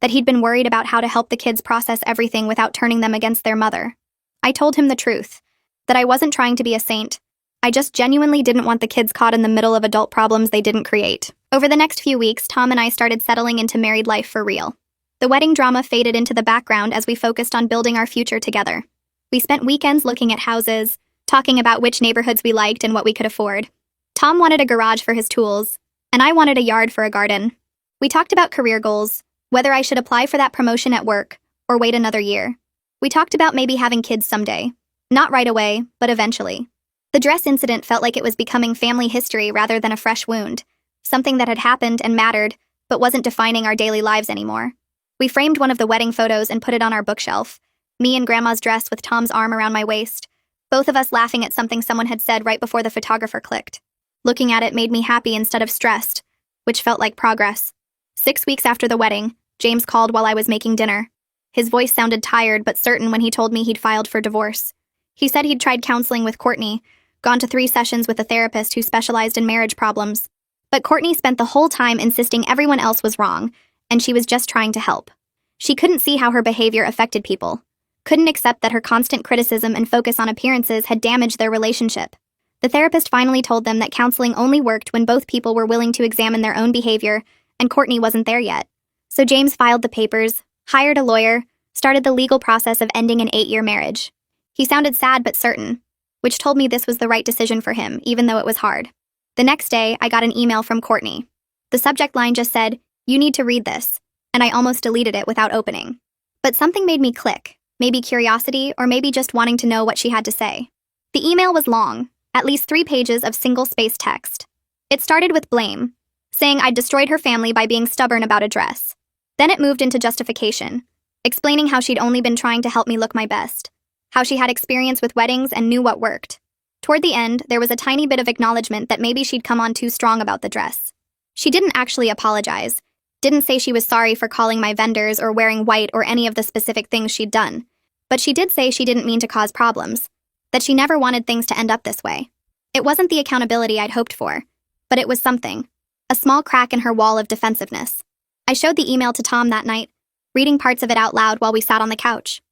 that he'd been worried about how to help the kids process everything without turning them against their mother. I told him the truth, that I wasn't trying to be a saint. I just genuinely didn't want the kids caught in the middle of adult problems they didn't create. Over the next few weeks, Tom and I started settling into married life for real. The wedding drama faded into the background as we focused on building our future together. We spent weekends looking at houses, talking about which neighborhoods we liked and what we could afford. Tom wanted a garage for his tools, and I wanted a yard for a garden. We talked about career goals, whether I should apply for that promotion at work or wait another year. We talked about maybe having kids someday. Not right away, but eventually. The dress incident felt like it was becoming family history rather than a fresh wound, something that had happened and mattered, but wasn't defining our daily lives anymore. We framed one of the wedding photos and put it on our bookshelf, me in Grandma's dress with Tom's arm around my waist, both of us laughing at something someone had said right before the photographer clicked. Looking at it made me happy instead of stressed, which felt like progress. 6 weeks after the wedding, James called while I was making dinner. His voice sounded tired but certain when he told me he'd filed for divorce. He said he'd tried counseling with Courtney, gone to 3 sessions with a therapist who specialized in marriage problems. But Courtney spent the whole time insisting everyone else was wrong, and she was just trying to help. She couldn't see how her behavior affected people, couldn't accept that her constant criticism and focus on appearances had damaged their relationship. The therapist finally told them that counseling only worked when both people were willing to examine their own behavior, and Courtney wasn't there yet. So James filed the papers, hired a lawyer, started the legal process of ending an 8-year marriage. He sounded sad but certain, which told me this was the right decision for him, even though it was hard. The next day, I got an email from Courtney. The subject line just said, "You need to read this," and I almost deleted it without opening. But something made me click, maybe curiosity or maybe just wanting to know what she had to say. The email was long, at least 3 pages of single-spaced text. It started with blame, saying I'd destroyed her family by being stubborn about a dress. Then it moved into justification, explaining how she'd only been trying to help me look my best, how she had experience with weddings and knew what worked. Toward the end, there was a tiny bit of acknowledgement that maybe she'd come on too strong about the dress. She didn't actually apologize, didn't say she was sorry for calling my vendors or wearing white or any of the specific things she'd done. But she did say she didn't mean to cause problems, that she never wanted things to end up this way. It wasn't the accountability I'd hoped for, but it was something, a small crack in her wall of defensiveness. I showed the email to Tom that night, reading parts of it out loud while we sat on the couch.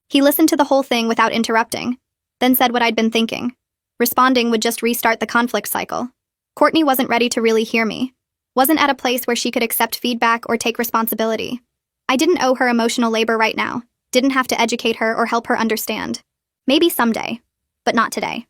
He listened to the whole thing without interrupting, then said what I'd been thinking. Responding would just restart the conflict cycle. Courtney wasn't ready to really hear me, wasn't at a place where she could accept feedback or take responsibility. I didn't owe her emotional labor right now, didn't have to educate her or help her understand. Maybe someday, but not today.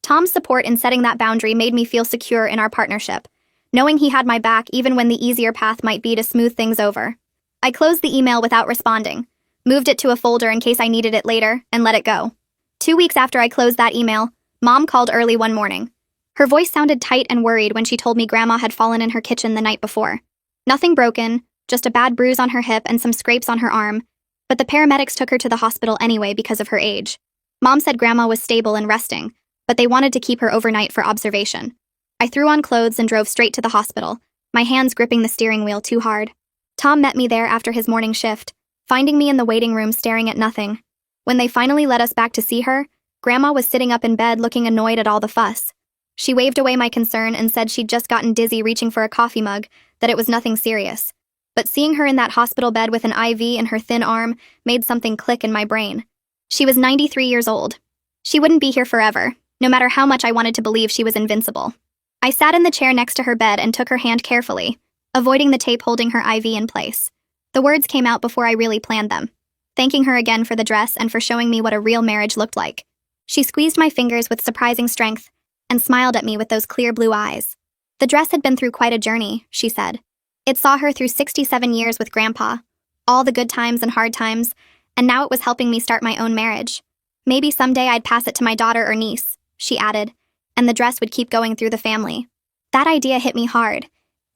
Tom's support in setting that boundary made me feel secure in our partnership, knowing he had my back even when the easier path might be to smooth things over. I closed the email without responding, moved it to a folder in case I needed it later, and let it go. 2 weeks after I closed that email, Mom called early one morning. Her voice sounded tight and worried when she told me Grandma had fallen in her kitchen the night before. Nothing broken, just a bad bruise on her hip and some scrapes on her arm, but the paramedics took her to the hospital anyway because of her age. Mom said Grandma was stable and resting, but they wanted to keep her overnight for observation. I threw on clothes and drove straight to the hospital, my hands gripping the steering wheel too hard. Tom met me there after his morning shift, finding me in the waiting room staring at nothing. When they finally let us back to see her, Grandma was sitting up in bed looking annoyed at all the fuss. She waved away my concern and said she'd just gotten dizzy reaching for a coffee mug, that it was nothing serious. But seeing her in that hospital bed with an IV in her thin arm made something click in my brain. She was 93 years old. She wouldn't be here forever, no matter how much I wanted to believe she was invincible. I sat in the chair next to her bed and took her hand carefully, avoiding the tape holding her IV in place. The words came out before I really planned them, thanking her again for the dress and for showing me what a real marriage looked like. She squeezed my fingers with surprising strength and smiled at me with those clear blue eyes. The dress had been through quite a journey, she said. It saw her through 67 years with Grandpa, all the good times and hard times, and now it was helping me start my own marriage. Maybe someday I'd pass it to my daughter or niece, she added, and the dress would keep going through the family. That idea hit me hard,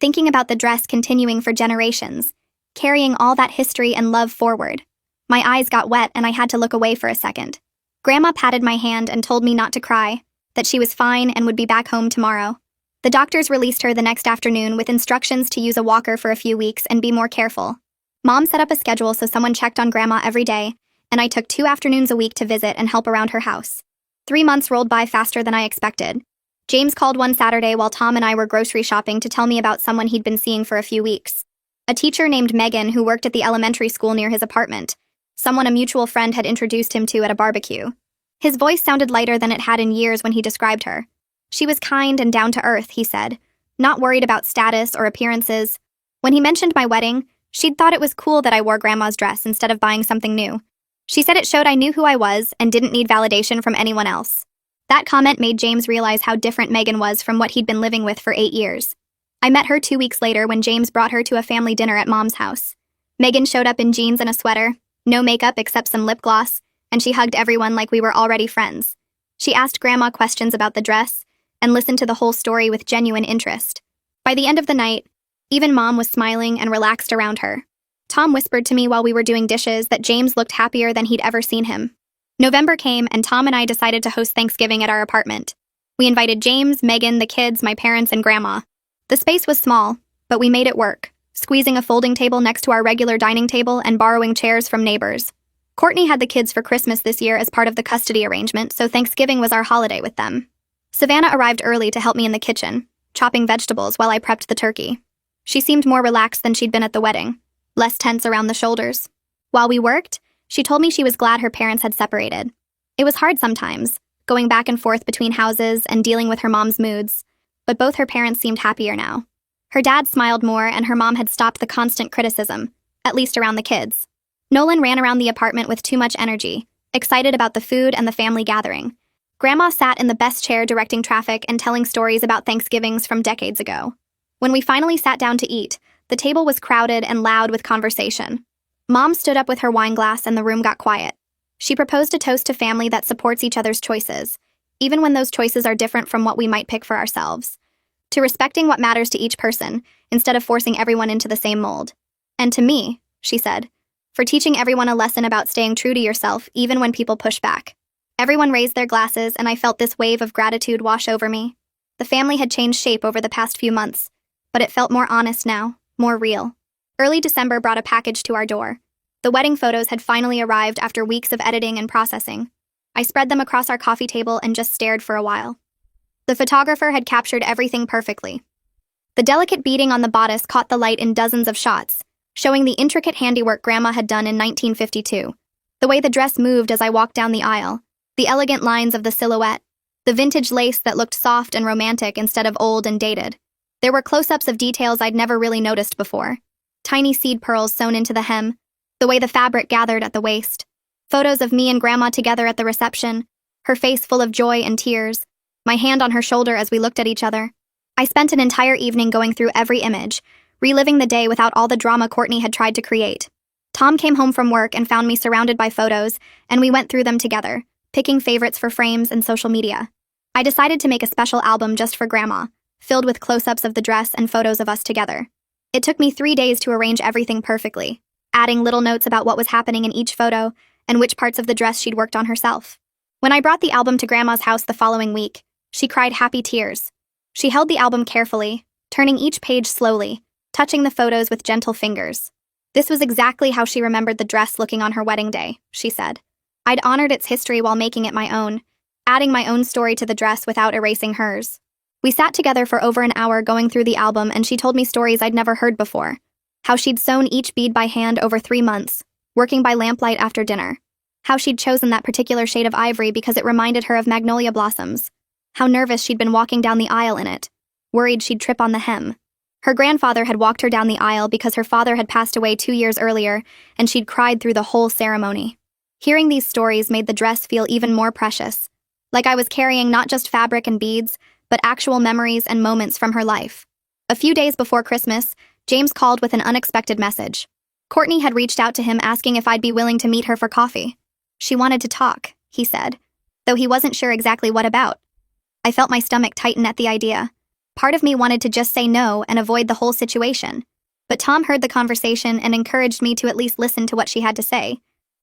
thinking about the dress continuing for generations, carrying all that history and love forward. My eyes got wet and I had to look away for a second. Grandma patted my hand and told me not to cry, that she was fine and would be back home tomorrow. The doctors released her the next afternoon with instructions to use a walker for a few weeks and be more careful. Mom set up a schedule so someone checked on Grandma every day, and I took 2 afternoons a week to visit and help around her house. 3 months rolled by faster than I expected. James called one Saturday while Tom and I were grocery shopping to tell me about someone he'd been seeing for a few weeks. A teacher named Megan who worked at the elementary school near his apartment, someone a mutual friend had introduced him to at a barbecue. His voice sounded lighter than it had in years when he described her. She was kind and down to earth, he said, not worried about status or appearances. When he mentioned my wedding, she'd thought it was cool that I wore Grandma's dress instead of buying something new. She said it showed I knew who I was and didn't need validation from anyone else. That comment made James realize how different Megan was from what he'd been living with for 8 years. I met her 2 weeks later when James brought her to a family dinner at Mom's house. Megan showed up in jeans and a sweater, no makeup except some lip gloss, and she hugged everyone like we were already friends. She asked Grandma questions about the dress and listened to the whole story with genuine interest. By the end of the night, even Mom was smiling and relaxed around her. Tom whispered to me while we were doing dishes that James looked happier than he'd ever seen him. November came and Tom and I decided to host Thanksgiving at our apartment. We invited James, Megan, the kids, my parents, and Grandma. The space was small, but we made it work, squeezing a folding table next to our regular dining table and borrowing chairs from neighbors. Courtney had the kids for Christmas this year as part of the custody arrangement, so Thanksgiving was our holiday with them. Savannah arrived early to help me in the kitchen, chopping vegetables while I prepped the turkey. She seemed more relaxed than she'd been at the wedding, less tense around the shoulders. While we worked, she told me she was glad her parents had separated. It was hard sometimes, going back and forth between houses and dealing with her mom's moods, but both her parents seemed happier now. Her dad smiled more, and her mom had stopped the constant criticism, at least around the kids. Nolan ran around the apartment with too much energy, excited about the food and the family gathering. Grandma sat in the best chair directing traffic and telling stories about Thanksgivings from decades ago. When we finally sat down to eat, the table was crowded and loud with conversation. Mom stood up with her wine glass and the room got quiet. She proposed a toast to family that supports each other's choices, even when those choices are different from what we might pick for ourselves. To respecting what matters to each person, instead of forcing everyone into the same mold. And to me, she said, for teaching everyone a lesson about staying true to yourself even when people push back. Everyone raised their glasses, and I felt this wave of gratitude wash over me. The family had changed shape over the past few months, but it felt more honest now, more real. Early December brought a package to our door. The wedding photos had finally arrived after weeks of editing and processing. I spread them across our coffee table and just stared for a while. The photographer had captured everything perfectly. The delicate beading on the bodice caught the light in dozens of shots, showing the intricate handiwork Grandma had done in 1952. The way the dress moved as I walked down the aisle, the elegant lines of the silhouette, the vintage lace that looked soft and romantic instead of old and dated. There were close-ups of details I'd never really noticed before. Tiny seed pearls sewn into the hem, the way the fabric gathered at the waist. Photos of me and Grandma together at the reception, her face full of joy and tears, my hand on her shoulder as we looked at each other. I spent an entire evening going through every image, reliving the day without all the drama Courtney had tried to create. Tom came home from work and found me surrounded by photos, and we went through them together, picking favorites for frames and social media. I decided to make a special album just for Grandma, filled with close-ups of the dress and photos of us together. It took me 3 days to arrange everything perfectly, adding little notes about what was happening in each photo and which parts of the dress she'd worked on herself. When I brought the album to Grandma's house the following week, she cried happy tears. She held the album carefully, turning each page slowly, touching the photos with gentle fingers. This was exactly how she remembered the dress looking on her wedding day, she said. I'd honored its history while making it my own, adding my own story to the dress without erasing hers. We sat together for over an hour going through the album, and she told me stories I'd never heard before. How she'd sewn each bead by hand over 3 months, working by lamplight after dinner. How she'd chosen that particular shade of ivory because it reminded her of magnolia blossoms. How nervous she'd been walking down the aisle in it, worried she'd trip on the hem. Her grandfather had walked her down the aisle because her father had passed away 2 years earlier, and she'd cried through the whole ceremony. Hearing these stories made the dress feel even more precious, like I was carrying not just fabric and beads, but actual memories and moments from her life. A few days before Christmas, James called with an unexpected message. Courtney had reached out to him asking if I'd be willing to meet her for coffee. She wanted to talk, he said, though he wasn't sure exactly what about. I felt my stomach tighten at the idea. Part of me wanted to just say no and avoid the whole situation. But Tom heard the conversation and encouraged me to at least listen to what she had to say.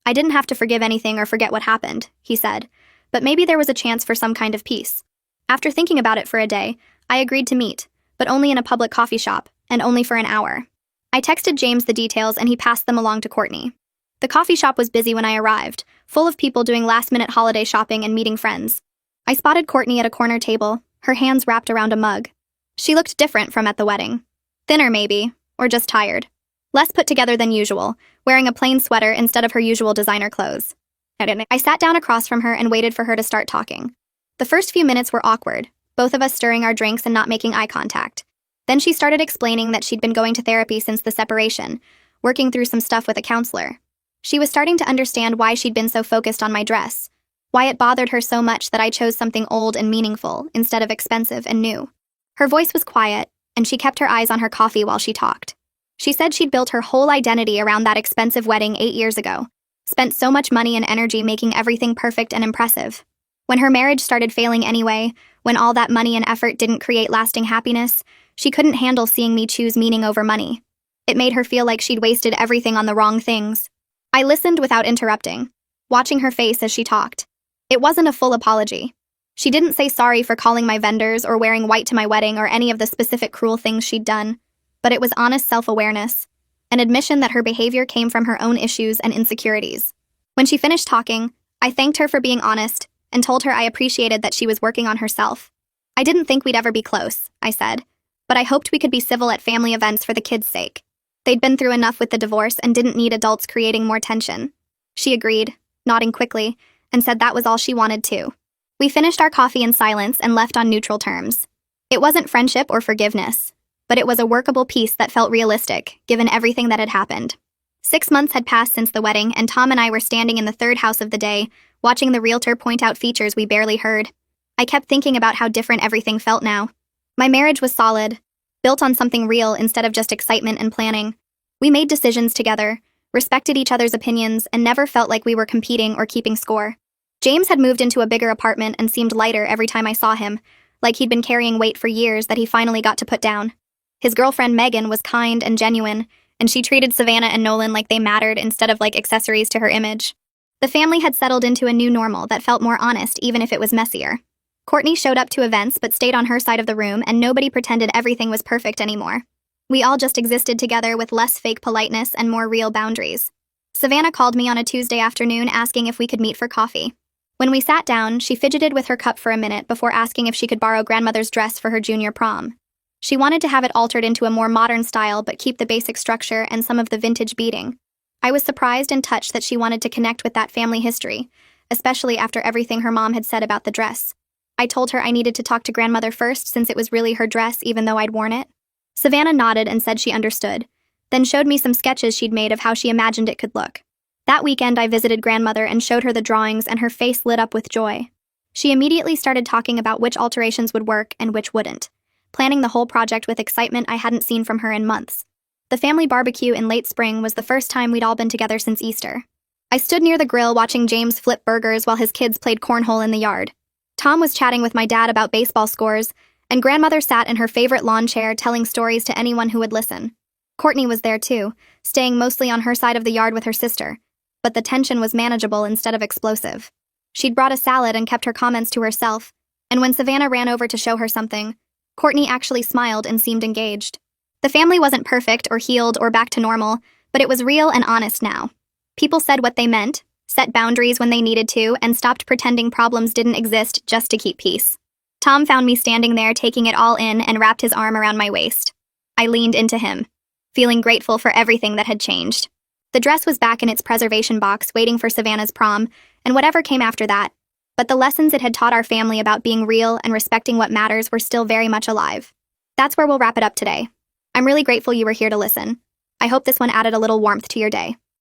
I didn't have to forgive anything or forget what happened, he said, but maybe there was a chance for some kind of peace. After thinking about it for a day, I agreed to meet, but only in a public coffee shop, and only for an hour. I texted James the details and he passed them along to Courtney. The coffee shop was busy when I arrived, full of people doing last-minute holiday shopping and meeting friends. I spotted Courtney at a corner table, her hands wrapped around a mug. She looked different from at the wedding. Thinner maybe, or just tired. Less put together than usual, wearing a plain sweater instead of her usual designer clothes. I sat down across from her and waited for her to start talking. The first few minutes were awkward, both of us stirring our drinks and not making eye contact. Then she started explaining that she'd been going to therapy since the separation, working through some stuff with a counselor. She was starting to understand why she'd been so focused on my dress, why it bothered her so much that I chose something old and meaningful instead of expensive and new. Her voice was quiet, and she kept her eyes on her coffee while she talked. She said she'd built her whole identity around that expensive wedding 8 years ago, spent so much money and energy making everything perfect and impressive. When her marriage started failing anyway, when all that money and effort didn't create lasting happiness, she couldn't handle seeing me choose meaning over money. It made her feel like she'd wasted everything on the wrong things. I listened without interrupting, watching her face as she talked. It wasn't a full apology. She didn't say sorry for calling my vendors or wearing white to my wedding or any of the specific cruel things she'd done, but it was honest self-awareness, an admission that her behavior came from her own issues and insecurities. When she finished talking, I thanked her for being honest and told her I appreciated that she was working on herself. I didn't think we'd ever be close, I said, but I hoped we could be civil at family events for the kids' sake. They'd been through enough with the divorce and didn't need adults creating more tension. She agreed, nodding quickly, and said that was all she wanted too. We finished our coffee in silence and left on neutral terms. It wasn't friendship or forgiveness, but it was a workable peace that felt realistic, given everything that had happened. 6 months had passed since the wedding, and Tom and I were standing in the third house of the day, watching the realtor point out features we barely heard. I kept thinking about how different everything felt now. My marriage was solid, built on something real instead of just excitement and planning. We made decisions together, respected each other's opinions, and never felt like we were competing or keeping score. James had moved into a bigger apartment and seemed lighter every time I saw him, like he'd been carrying weight for years that he finally got to put down. His girlfriend Megan was kind and genuine, and she treated Savannah and Nolan like they mattered instead of like accessories to her image. The family had settled into a new normal that felt more honest even if it was messier. Courtney showed up to events but stayed on her side of the room, and nobody pretended everything was perfect anymore. We all just existed together with less fake politeness and more real boundaries. Savannah called me on a Tuesday afternoon asking if we could meet for coffee. When we sat down, she fidgeted with her cup for a minute before asking if she could borrow grandmother's dress for her junior prom. She wanted to have it altered into a more modern style but keep the basic structure and some of the vintage beading. I was surprised and touched that she wanted to connect with that family history, especially after everything her mom had said about the dress. I told her I needed to talk to grandmother first since it was really her dress even though I'd worn it. Savannah nodded and said she understood, then showed me some sketches she'd made of how she imagined it could look. That weekend I visited grandmother and showed her the drawings, and her face lit up with joy. She immediately started talking about which alterations would work and which wouldn't, planning the whole project with excitement I hadn't seen from her in months. The family barbecue in late spring was the first time we'd all been together since Easter. I stood near the grill watching James flip burgers while his kids played cornhole in the yard. Tom was chatting with my dad about baseball scores, and grandmother sat in her favorite lawn chair telling stories to anyone who would listen. Courtney was there too, staying mostly on her side of the yard with her sister, but the tension was manageable instead of explosive. She'd brought a salad and kept her comments to herself, and when Savannah ran over to show her something, Courtney actually smiled and seemed engaged. The family wasn't perfect or healed or back to normal, but it was real and honest now. People said what they meant, set boundaries when they needed to, and stopped pretending problems didn't exist just to keep peace. Tom found me standing there taking it all in and wrapped his arm around my waist. I leaned into him, feeling grateful for everything that had changed. The dress was back in its preservation box waiting for Savannah's prom, and whatever came after that, but the lessons it had taught our family about being real and respecting what matters were still very much alive. That's where we'll wrap it up today. I'm really grateful you were here to listen. I hope this one added a little warmth to your day.